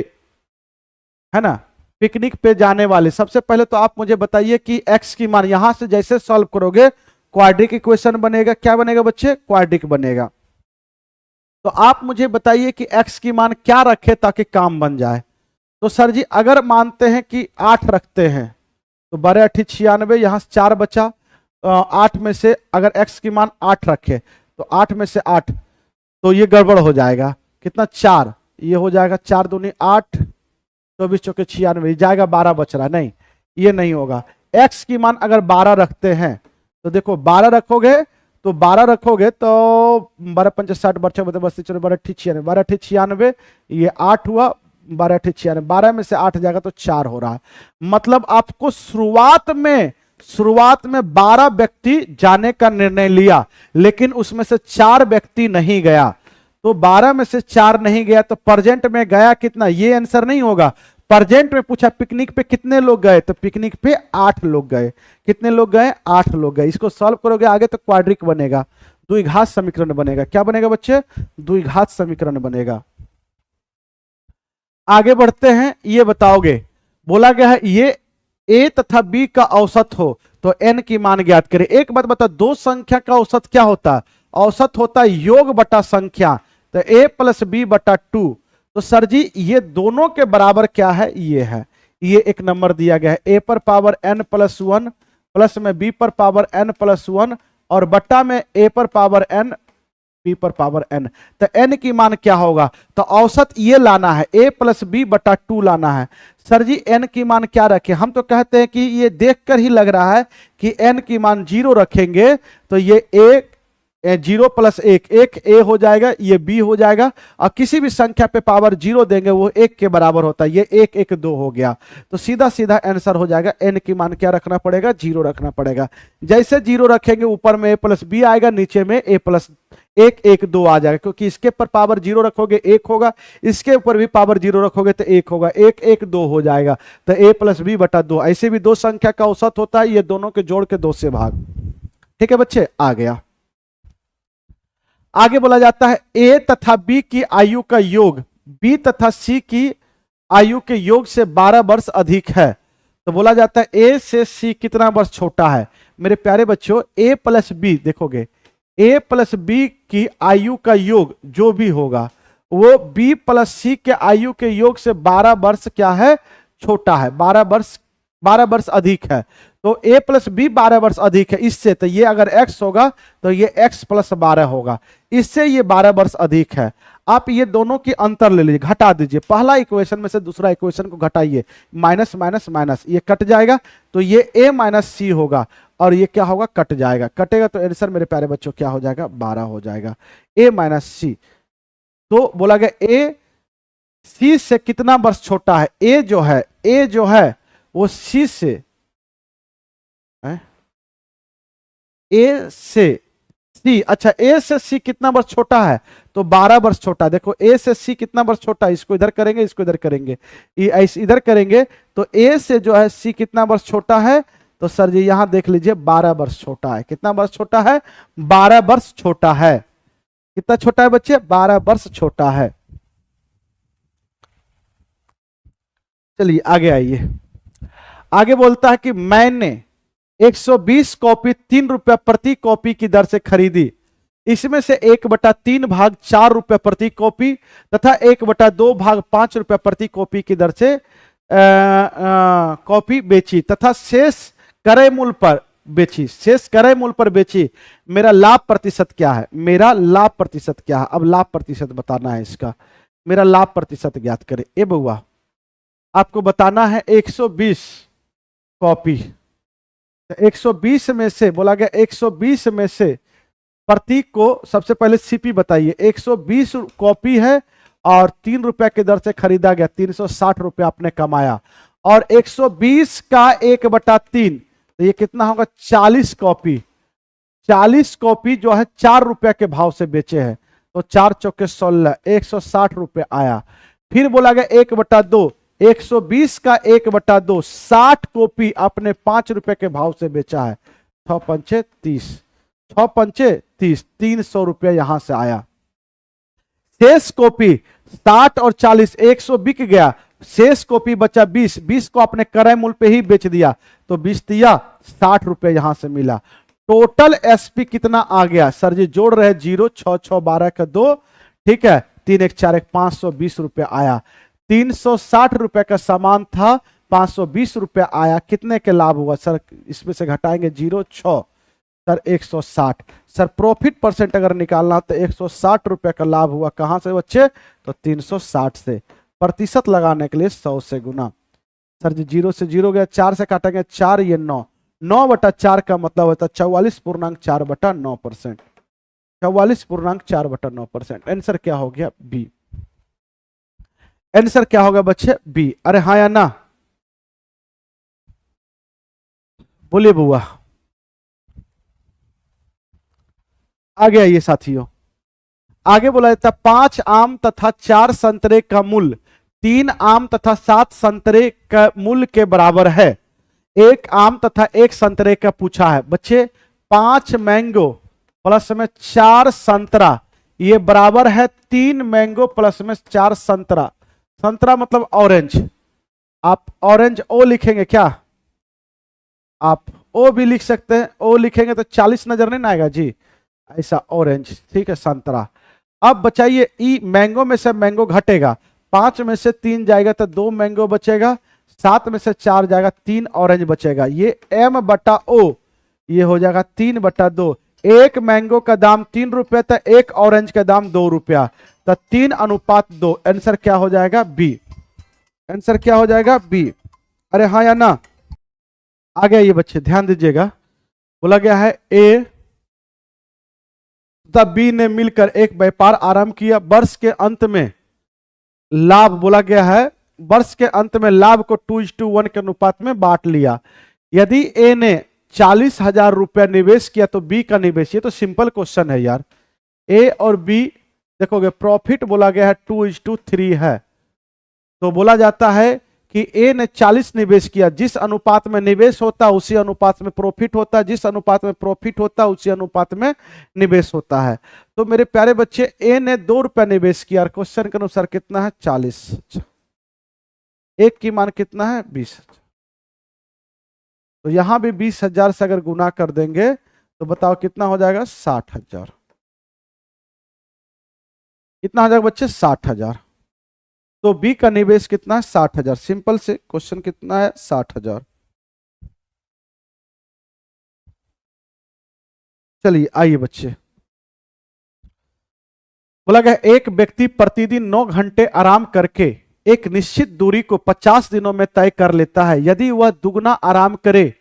है ना, पिकनिक पे जाने वाले। सबसे पहले तो आप मुझे बताइए कि x की मान यहां से जैसे सॉल्व करोगे क्वाड्रिक इक्वेशन बनेगा, क्या बनेगा बच्चे, क्वाड्रिक बनेगा। तो आप मुझे बताइए कि x की मान क्या रखे ताकि काम बन जाए। तो सर जी अगर मानते हैं कि 8 रखते हैं तो 12 8 96, यहां से 4 बचा, 8 में से अगर x की मान 8 रखे तो 8 में से 8, तो ये गड़बड़ हो जाएगा, कितना 4, ये हो जाएगा 4 दूनी 8, 24 चौके 96, जाएगा 12 बच रहा, नहीं ये नहीं होगा। x की मान अगर 12 रखते हैं तो देखो 12 रखोगे तो 12 रखोगे तो 12 5 60 बच्चे 32 चलो 12 96, 12 96, ये 8 हुआ, 12 96, 12 में से 8 जाएगा तो 4 हो रहा है। मतलब आपको शुरुआत में 12 व्यक्ति जाने का निर्णय लिया, लेकिन उसमें से 4 व्यक्ति नहीं गया, तो 12 में से 4 नहीं गया, तो प्रेजेंट में गया कितना, ये आंसर नहीं होगा। प्रेजेंट में पूछा पिकनिक पे कितने लोग गए, तो पिकनिक पे 8 लोग गए, कितने लोग गए, 8 लोग गए। इसको सॉल्व करोगे आगे तो क्वाड्रिक बनेगा, द्विघात समीकरण बनेगा। क्या बनेगा बच्चे, द्विघात समीकरण बनेगा। आगे बढ़ते हैं, ये बताओगे, बोला गया है ये a तथा b का औसत हो तो n की मान ज्ञात करें। एक बात बता, दो संख्या का औसत क्या होता है, औसत होता है योग बटा संख्या, तो a प्लस बी बटा 2। तो सर जी ये दोनों के बराबर क्या है, ये है, ये एक नंबर दिया गया है, a पर पावर n प्लस 1 प्लस में b पर पावर n प्लस 1 और बट्टा में a पर पावर n b पर पावर n। तो n की मान क्या होगा, तो औसत ये लाना है, a प्लस बी बटा 2 लाना है। सर जी n की मान क्या रखें, हम तो कहते हैं कि ये देखकर ही लग रहा है कि n की मान 0 रखेंगे तो ये a 0 प्लस 1 1 a हो जाएगा, ये b हो जाएगा, और किसी भी संख्या पे पावर 0 देंगे वो 1 के बराबर होता है, ये 1 1 2 हो गया, तो सीधा सीधा आंसर हो जाएगा। n की मान क्या रखना पड़ेगा, 0 रखना पड़ेगा। जैसे 0 रखेंगे ऊपर में a प्लस बी आएगा, नीचे में a प्लस 1 1 2 आ जाएगा, क्योंकि इसके पर पावर 0 रखोगे 1 होगा, इसके ऊपर भी पावर 0 रखोगे तो 1 होगा, 1 1 2 हो जाएगा, तो a प्लस बी बटा 2। ऐसे भी दो संख्या का औसत होता है, ये दोनों के जोड़ के 2 से भाग। ठीक है बच्चे, आ गया। आगे बोला जाता है a तथा b की आयु का योग b तथा c की आयु के योग से 12 वर्ष अधिक है, तो बोला जाता है ए से सी कितना वर्ष छोटा है। मेरे प्यारे बच्चों, ए प्लस बी देखोगे, ए प्लस बी की आयु का योग जो भी होगा वो बी प्लस सी के आयु के योग से 12 वर्ष क्या है, छोटा है, 12 वर्ष अधिक है। तो a प्लस बी 12 वर्ष अधिक है इससे, तो ये अगर x होगा तो ये x प्लस 12 होगा, इससे ये 12 वर्ष अधिक है। आप ये दोनों की अंतर ले लीजिए, घटा दीजिए, पहला इक्वेशन में से दूसरा इक्वेशन को घटाइए, माइनस माइनस माइनस ये कट जाएगा, तो ये a माइनस सी होगा और ये क्या होगा, कट जाएगा, कटेगा तो आंसर मेरे प्यारे बच्चों क्या हो जाएगा, 12 हो जाएगा, a माइनस सी। तो बोला गया a सी से कितना वर्ष छोटा है, a जो है वो सी से, ए से सी, अच्छा ए से सी कितना वर्ष छोटा है, तो 12 वर्ष छोटा। देखो ए से सी कितना वर्ष छोटा है, इसको इधर करेंगे, इसको इधर करेंगे, इधर करेंगे, तो ए से जो है सी कितना वर्ष छोटा है, तो सर जी यहां देख लीजिए 12 वर्ष छोटा है। कितना वर्ष छोटा है, 12 वर्ष छोटा है। कितना छोटा है बच्चे, 12 वर्ष छोटा है। चलिए आगे आइए, आगे बोलता है कि मैंने 120 कॉपी 3 रुपया प्रति कॉपी की दर से खरीदी, इसमें से 1/3 भाग 4 रुपया प्रति कॉपी तथा 1/2 भाग 5 रुपया प्रति कॉपी की दर से कॉपी बेची तथा शेष क्रय मूल्य पर बेची, शेष क्रय मूल्य पर बेची। मेरा लाभ प्रतिशत क्या है, मेरा लाभ प्रतिशत क्या है, अब लाभ प्रतिशत बताना है इसका। मेरा लाभ प्रतिशत ज्ञात करें। ए बउआ, आपको बताना है 120 कॉपी, 120 में से बोला गया 120 में से प्रतीक को सबसे पहले सीपी बताइए। 120 कॉपी है और 3 रुपया की दर से खरीदा गया, 360 रुपया आपने कमाया, और 120 का 1/3 तो ये कितना होगा, 40 कॉपी। 40 कॉपी जो है 4 रुपया के भाव से बेचे हैं, तो 4 चौके 16, 160 रुपये आया। फिर बोला गया 1/2, 120 का 1/2 60 कॉपी आपने 5 रुपए के भाव से बेचा है, 6 पंचे 30, 6 पंचे 30, 300 रुपया यहां से आया। शेष कॉपी 60 और 40, 100 बिक गया, शेष कॉपी बचा 20, 20 को आपने क्रय मूल्य पे ही बेच दिया, तो 20 दिया 60 रुपए यहां से मिला। टोटल एसपी कितना आ गया, सर जी जोड़ रहे 0, 6 6 12 का 2, ठीक है, 3 1 4 1 520 रुपये आया। 360 रुपए का सामान था, 520 रुपए आया, कितने के लाभ हुआ सर, इसमें से घटाएंगे 0 6, सर 160। सर प्रॉफिट परसेंट अगर निकालना तो 160 रुपए का लाभ हुआ, कहां से बच्चे, तो 360 से। प्रतिशत लगाने के लिए 100 से गुना। सर जी 0 से 0 गया, 4 से काटेंगे 4, ये 9, 9/4 का मतलब होता है 44.4/9%, 44.4/9%। आंसर क्या हो गया, बी। आंसर क्या होगा बच्चे, बी। अरे हाँ या ना, बोलिए बुआ। आगे आइए साथियों, आगे बोला जाता 5 आम तथा 4 संतरे का मूल्य 3 आम तथा 7 संतरे का मूल्य के बराबर है। 1 आम तथा 1 संतरे का पूछा है बच्चे। 5 मैंगो प्लस में 4 संतरा, ये बराबर है 3 मैंगो प्लस में 4 संतरा। संतरा मतलब ऑरेंज, आप ऑरेंज ओ लिखेंगे क्या, आप ओ भी लिख सकते हैं, ओ लिखेंगे तो 40 नजर नहीं आएगा जी, ऐसा ऑरेंज, ठीक है, संतरा। अब बचाइए ई, मैंगो में से मैंगो घटेगा, 5 में से 3 जाएगा तो 2 मैंगो बचेगा, 7 में से 4 जाएगा, 3 ऑरेंज बचेगा। ये m/o ये हो जाएगा 3/2। 1 मैंगो का दाम 3 रुपया तो 1 ऑरेंज का दाम 2 रुपया, तो 3:2। आंसर क्या हो जाएगा, बी। आंसर क्या हो जाएगा, बी। अरे हाँ या ना, आ गया ये बच्चे, ध्यान दीजिएगा। बोला गया है ए तथा बी ने मिलकर एक व्यापार आरंभ किया, वर्ष के अंत में लाभ, बोला गया है वर्ष के अंत में लाभ को 2:1 के अनुपात में बांट लिया। यदि ए ने 40,000 रुपया निवेश किया तो बी का निवेश, ये तो सिंपल क्वेश्चन है यार। ए और बी देखोगे, प्रॉफिट बोला गया है 2:3 है, तो बोला जाता है कि ए ने 40 निवेश किया, जिस अनुपात में निवेश होता है उसी अनुपात में प्रॉफिट होता है, जिस अनुपात में प्रॉफिट होता है उसी अनुपात में निवेश होता है। तो मेरे प्यारे बच्चे, ए ने 2 रुपया निवेश किया, क्वेश्चन के अनुसार कितना है, 40, एक की मान कितना है, 20। तो यहां भी 20,000 से अगर गुना कर देंगे तो बताओ कितना हो जाएगा, 60,000। कितना हो जाएगा बच्चे, 60,000। तो बी का निवेश कितना है, 60,000। सिंपल से क्वेश्चन कितना है, 60,000। चलिए आइए बच्चे, बोला गया एक व्यक्ति प्रतिदिन 9 घंटे आराम करके एक निश्चित दूरी को 50 दिनों में तय कर लेता है। यदि वह दुगना आराम करे,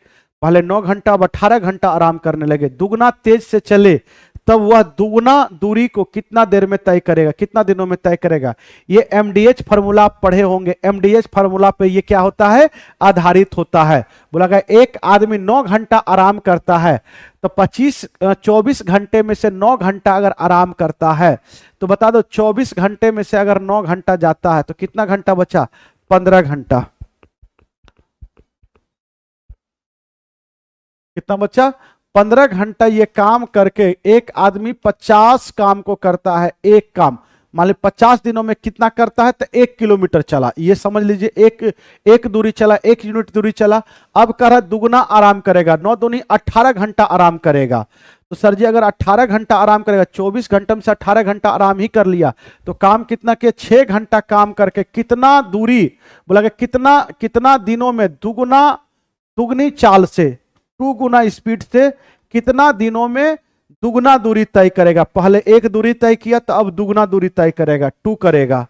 पहले 9 घंटा अब 18 घंटा आराम करने लगे, दुगना तेज से चले, तब वह दुगना दूरी को कितना देर में तय करेगा, कितना दिनों में तय करेगा। ये एमडीएच फार्मूला आप पढ़े होंगे। एमडीएच फार्मूला पे ये क्या होता है, आधारित होता है। बोला गया एक आदमी 9 घंटा आराम करता है, तो 24 घंटे में से 9 घंटा अगर आराम करता है तो बता दो 24 घंटे में से अगर 9 घंटा जाता है तो कितना घंटा बचा, 15 घंटा। कितना बचा, 15 घंटा। ये काम करके एक आदमी 50 काम को करता है। एक काम मान ली 50 दिनों में कितना करता है, तो 1 किलोमीटर चला, ये समझ लीजिए एक दूरी चला, 1 यूनिट दूरी चला। अब कह रहा है दुगना आराम करेगा, 9 दूनी 18 घंटा आराम करेगा। तो सर जी अगर 18 घंटा आराम करेगा, 24 घंटे में से 18 घंटा आराम ही कर लिया, तो काम कितना किया, 6 घंटा काम करके कितना दूरी, बोला कि कितना दिनों में दुगनी चाल से, 2 गुना स्पीड से कितना दिनों में दुगना दूरी तय करेगा। पहले 1 दूरी तय किया तो अब दुगना दूरी तय करेगा, 2 करेगा।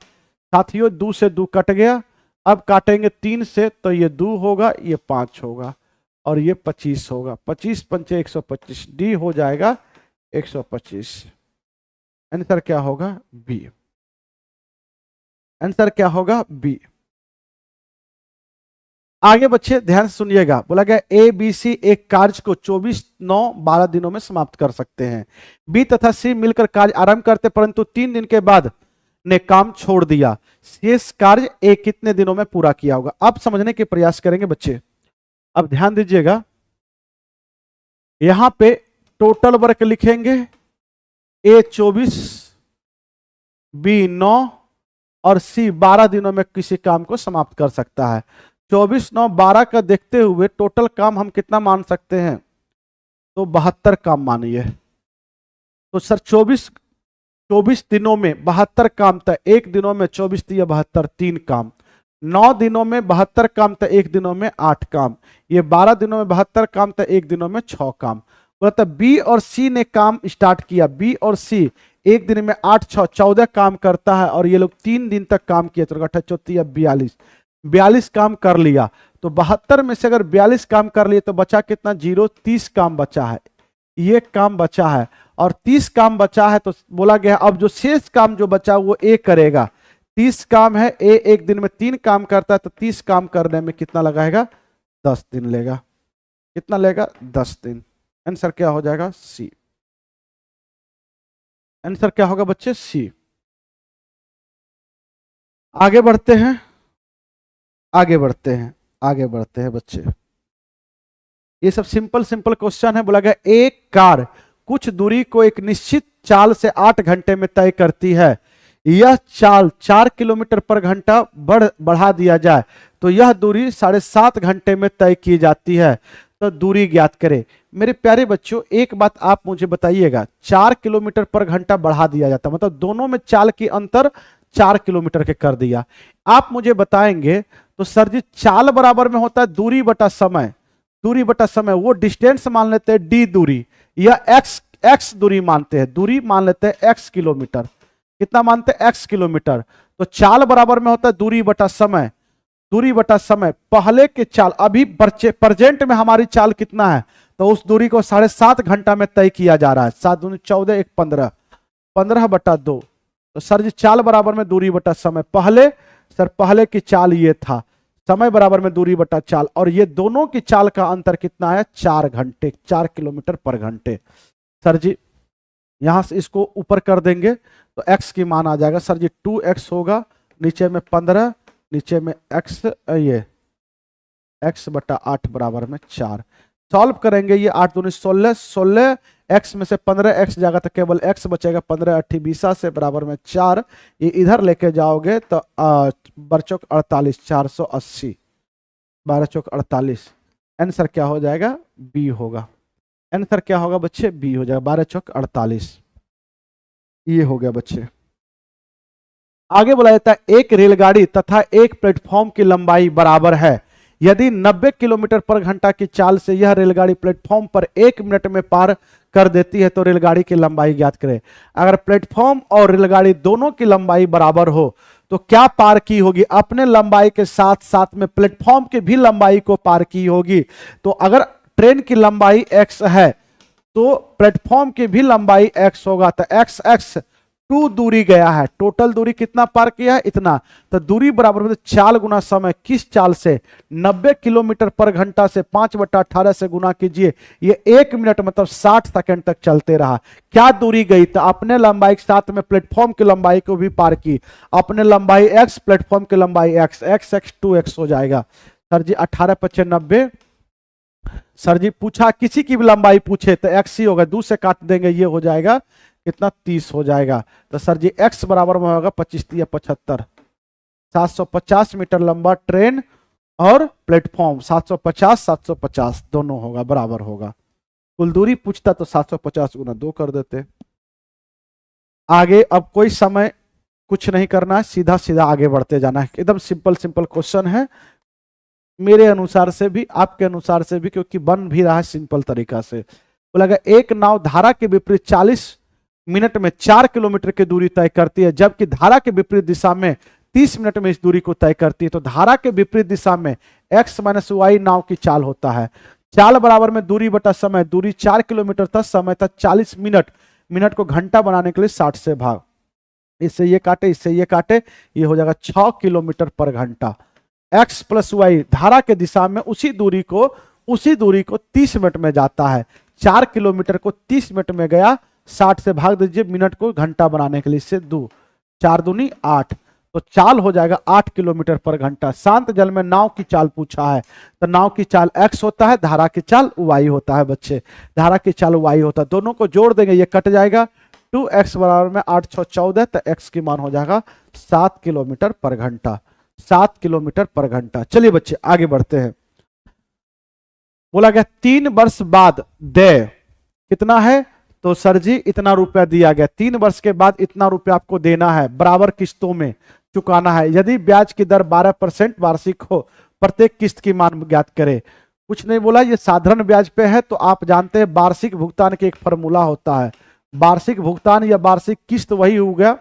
साथियों 2 से 2 कट गया, अब काटेंगे 3 से तो ये 2 होगा, ये 5 होगा और ये 25 होगा। 25 पंचे 125, डी हो जाएगा 125। आंसर क्या होगा, बी। आंसर क्या होगा, बी। आगे बच्चे ध्यान से सुनिएगा, बोला गया ए बी सी एक कार्य को 24, 9, 12 दिनों में समाप्त कर सकते हैं। बी तथा सी मिलकर कार्य आरंभ करते, परंतु 3 दिन के बाद ने काम छोड़ दिया। शेष कार्य ए कितने दिनों में पूरा किया होगा। अब समझने के प्रयास करेंगे बच्चे। अब ध्यान दीजिएगा, यहां पे टोटल वर्क लिखेंगे, ए 24, बी 9 और सी 12 दिनों में किसी काम को समाप्त कर सकता है। 24, 9, 12 का देखते हुए टोटल काम हम कितना मान सकते हैं, तो 72 काम मानिए। तो सर 24 दिनों में 72 काम था, 1 दिनों में 24 दिया 72, 3 काम। 9 दिनों में 72 काम था, 1 दिनों में 8 काम। ये 12 दिनों में 72 काम था, 1 दिनों में 6 काम। बोला बी और सी ने काम स्टार्ट किया। बी और सी 1 दिन में 8, 6, 14 काम करता है और ये लोग 3 दिन तक काम किए, तो 42 काम कर लिया। तो 72 में से अगर 42 काम कर लिए तो बचा कितना, 0, 30 काम बचा है, ये काम बचा है और 30 काम बचा है। तो बोला गया अब जो शेष काम जो बचा वो ए करेगा। 30 काम है, ए 1 दिन में 3 काम करता है, तो 30 काम करने में कितना लगाएगा, 10 दिन लेगा। कितना लेगा, 10 दिन। आंसर क्या हो जाएगा, सी। आंसर क्या होगा बच्चे, सी। आगे बढ़ते हैं, आगे बढ़ते हैं बच्चे। ये सब सिंपल क्वेश्चन है। बोला गया एक कार कुछ दूरी को एक निश्चित चाल से 8 घंटे में तय करती है। यह चाल 4 किलोमीटर पर घंटा बढ़ा दिया जाए तो यह दूरी 7.5 घंटे में तय की जाती है। तो दूरी ज्ञात करें। मेरे प्यारे बच्चों एक बात आप मुझे बताइएगा, 4 किलोमीटर पर घंटा बढ़ा दिया जाता, मतलब दोनों में चाल की अंतर 4 किलोमीटर के कर दिया। आप मुझे बताएंगे तो सर जी चाल बराबर में होता है दूरी बटा समय। दूरी बटा समय, वो डिस्टेंस मान लेते हैं डी दूरी, या एक्स दूरी मानते हैं, दूरी मान लेते हैं एक्स किलोमीटर। कितना मानते हैं, एक्स किलोमीटर। तो चाल बराबर में होता है दूरी बटा समय। दूरी बटा समय, पहले के चाल, अभी प्रेजेंट में हमारी चाल कितना है, तो उस दूरी को 7.5 घंटा में तय किया जा रहा है। 7 दूनी 14, 1 15, 15 बटा 2। तो सर जी चाल बराबर में दूरी बटा समय। पहले की चाल ये था, समय बराबर में दूरी बटा चाल, और ये दोनों की चाल का अंतर कितना है, 4 घंटे, 4 किलोमीटर पर घंटे। सर जी यहां से इसको ऊपर कर देंगे तो x की मान आ जाएगा सर जी 2x होगा, नीचे में 15, नीचे में x, ये x बटा 8 बराबर में 4। सॉल्व करेंगे, ये 8 दूनी 16, 16 x में से 15 x जाएगा तो केवल x बचेगा, 15 8 20 से बराबर में 4। ये इधर लेके जाओगे तो 12 चौक 48, 480, 12 चौक 48। आंसर क्या हो जाएगा, बी होगा। आंसर क्या होगा बच्चे, बी हो जाएगा। 12 चौक 48, ये हो गया बच्चे। आगे बोला जाता है एक रेलगाड़ी तथा एक प्लेटफॉर्म की लंबाई बराबर है। यदि 90 किलोमीटर पर घंटा की चाल से यह रेलगाड़ी प्लेटफॉर्म पर 1 मिनट में पार कर देती है तो रेलगाड़ी की लंबाई ज्ञात करें। अगर प्लेटफॉर्म और रेलगाड़ी दोनों की लंबाई बराबर हो तो क्या पार की होगी, अपने लंबाई के साथ साथ में प्लेटफॉर्म की भी लंबाई को पार की होगी। तो अगर ट्रेन की लंबाई x है तो प्लेटफॉर्म की भी लंबाई x होगा। तो x x 2 दूरी गया है, टोटल दूरी कितना पार किया है, इतना। तो दूरी बराबर मतलब चाल गुना समय। किस चाल से, 90 किलोमीटर पर घंटा से 5/18 से गुना कीजिए। ये 1 मिनट मतलब 60 सेकंड तक चलते रहा। क्या दूरी गई, तो अपने लंबाई के साथ में प्लेटफॉर्म की लंबाई को भी पार की। अपने लंबाई x, प्लेटफॉर्म की लंबाई x, x x 2x हो जाएगा। सर जी 18 × 90। सर जी पूछा किसी की भी लंबाई पूछे तो x ही होगा, 2 से काट देंगे, ये हो जाएगा कितना, 30 हो जाएगा। तो सर जी x बराबर में होगा 25 × 75, 750 मीटर लंबा ट्रेन और प्लेटफॉर्म, 750 750 दोनों होगा, बराबर होगा। कुल दूरी पूछता तो 750 × 2 कर देते। आगे अब कोई समय कुछ नहीं करना है, सीधा सीधा आगे बढ़ते जाना है। एकदम सिंपल सिंपल क्वेश्चन है, मेरे अनुसार से भी आपके अनुसार से भी, क्योंकि बन भी रहा है सिंपल तरीका से। बोला गया एक नाव धारा के विपरीत 40 मिनट में 4 किलोमीटर की दूरी तय करती है, जबकि धारा के विपरीत दिशा में 30 मिनट में इस दूरी को तय करती है। तो धारा के विपरीत दिशा में x - y नाव की चाल होता है। चाल बराबर में दूरी बटा समय। दूरी 4 किलोमीटर था, समय था 40 मिनट। मिनट को घंटा बनाने के लिए 60 से भाग, इससे ये काटे, इससे ये काटे, ये हो जाएगा 6 किलोमीटर पर घंटा। x + y धारा के दिशा में उसी दूरी को 30 मिनट में जाता है। 4 किलोमीटर को 30 मिनट में गया, 60 से भाग दीजिए मिनट को घंटा बनाने के लिए, इससे 2 4 दूनी 8, तो चाल हो जाएगा 8 किलोमीटर पर घंटा। शांत जल में नाव की चाल पूछा है, तो नाव की चाल x होता है, धारा की चाल y होता है बच्चे। धारा की चाल y होता है, दोनों को जोड़ देंगे, ये कट जाएगा। 2x बराबर में 8 × 6 = 14, तो x की मान हो जाएगा 7 किलोमीटर पर घंटा। 7 किलोमीटर पर घंटा। चलिए बच्चे आगे बढ़ते हैं। बोला गया 3 वर्ष बाद दे कितना है, तो सर जी इतना रुपया दिया गया। 3 वर्ष के बाद इतना रुपया आपको देना है, बराबर किस्तों में चुकाना है। यदि ब्याज की दर 12% वार्षिक हो, प्रत्येक किस्त की मान ज्ञात करें। कुछ नहीं बोला, ये साधारण ब्याज पे है, तो आप जानते हैं वार्षिक भुगतान की एक फॉर्मूला होता है। वार्षिक भुगतान या वार्षिक किस्त वही हो गया,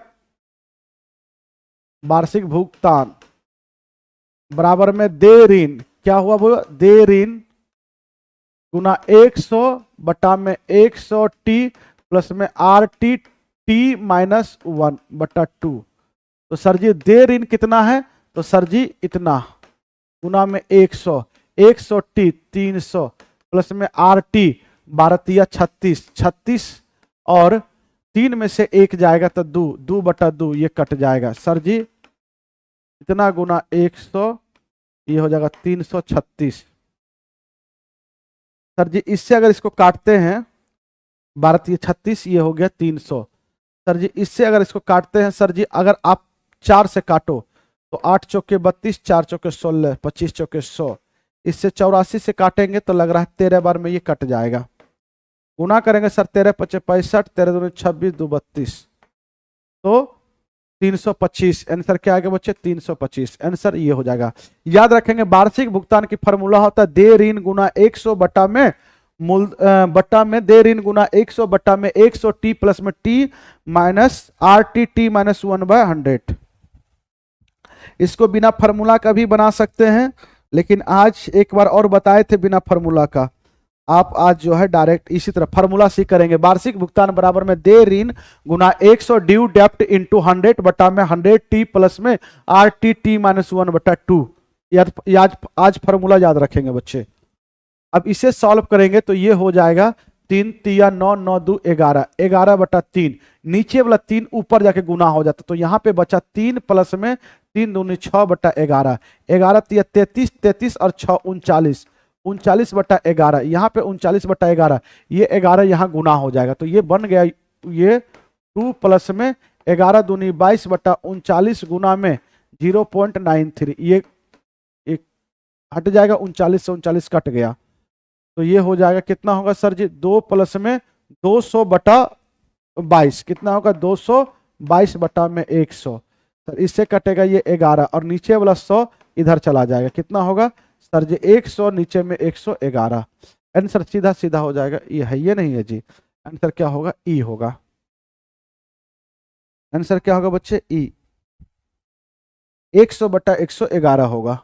वार्षिक भुगतान बराबर में दे ऋण, क्या हुआ वो, दे ऋण गुना 100 बटा में 100 टी प्लस में RT T - 1 बटा 2। तो सर जी दे ऋण कितना है, तो सर जी इतना गुना में 100 T 300 प्लस में RT 12 × 36 36 और 3 में से 1 जाएगा तो 2 2 बटा 2, ये कट जाएगा। सर जी इतना गुना 100, ये हो जाएगा 336। सर जी इससे अगर इसको काटते हैं 12 × 36, ये हो गया 300। सर जी इससे अगर इसको काटते हैं, सर जी अगर आप 4 से काटो तो 8 चौके 32, 4 चौके 16, 25 चौके 100। इससे 84 से काटेंगे तो लग रहा है 13 बार में ये कट जाएगा। गुना करेंगे सर 13 × 5 = 65, 13 दूनी 26, 2 32, तो 325। आंसर क्या आएगा बच्चे, 325। आंसर ये हो जाएगा। याद रखेंगे वार्षिक भुगतान की फॉर्मूला होता है दे ऋण गुना 100 बटा में दे ऋण गुना 100 बटा में 100 टी प्लस में टी माइनस RT T - 1/100। इसको बिना फॉर्मूला का भी बना सकते हैं, लेकिन आज एक बार और बताए थे बिना फॉर्मूला का। आप आज जो है डायरेक्ट इसी तरह फॉर्मूला सी करेंगे। वार्षिक भुगतान बराबर में दे ऋण गुना 100 ड्यू डेप्ट इंटू 100 बटा में 100 टी प्लस में RT T - 1 बटा 2। आज फॉर्मूला याद रखेंगे बच्चे। अब इसे सॉल्व करेंगे तो ये हो जाएगा 3 × 3 = 9, 9 × 2 = 11, 11 बटा 3। नीचे वाला 3 ऊपर जाके गुना हो जाता, तो यहाँ पे बचा 3 प्लस में 3 दूनी 6 बटा 11, 11 × 3 = 33, 33 और 6 39, 39 बटा 11। यहाँ पे 39 बटा 11, ये 11 यहाँ गुना हो जाएगा, तो ये बन गया ये 2 प्लस में 11 दूनी 22 बटा 39 गुना में 0.93, ये एक हट जाएगा, 39 से 39 कट गया, तो ये हो जाएगा, कितना होगा सर जी, 2 प्लस में 200 बटा 22, कितना होगा 222 बटा में 100। सर इससे कटेगा ये 11 और नीचे वाला 100 इधर चला जाएगा, कितना होगा सर जी 100 नीचे में 111। आंसर सीधा सीधा हो जाएगा, ये है ये नहीं है जी। आंसर क्या होगा, ई होगा। आंसर क्या होगा बच्चे, ई। 100 बटा 111 होगा।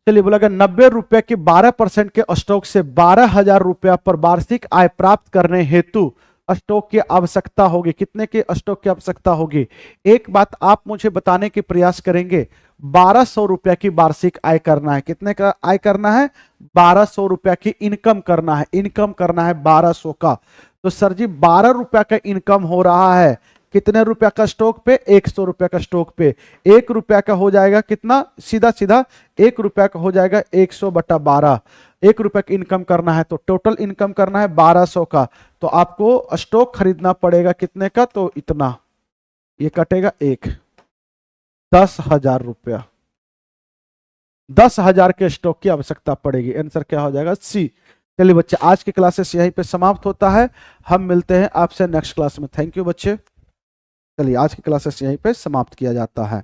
चलिए बोला गया 90 रुपए की 12% के स्टॉक से 12,000 रुपया पर वार्षिक आय प्राप्त करने हेतु स्टॉक की आवश्यकता होगी। कितने के स्टॉक की आवश्यकता होगी? एक बात आप मुझे बताने के प्रयास करेंगे, 1200 रुपया की वार्षिक आय करना है। कितने का आय करना है? 1200 रुपया की इनकम करना है। इनकम करना है 1200 का। तो सर जी 12 रुपया का इनकम हो रहा है कितने रुपया का स्टॉक पे? 100 रुपया का स्टॉक पे। 1 रुपया का हो जाएगा कितना? सीधा सीधा 1 रुपया का हो जाएगा 100 बटा 12। 1 रुपया की इनकम करना है तो टोटल इनकम करना है 1200 का। तो आपको स्टॉक खरीदना पड़ेगा कितने का? तो इतना, ये कटेगा 1, 10,000 रुपया। 10,000 के स्टॉक की आवश्यकता पड़ेगी। आंसर क्या हो जाएगा? सी। चलिए बच्चे आज की क्लासेस यहीं पे समाप्त होता है। हम मिलते हैं आपसे नेक्स्ट क्लास में। थैंक यू बच्चे। चलिए आज की क्लासेस यहीं पे समाप्त किया जाता है।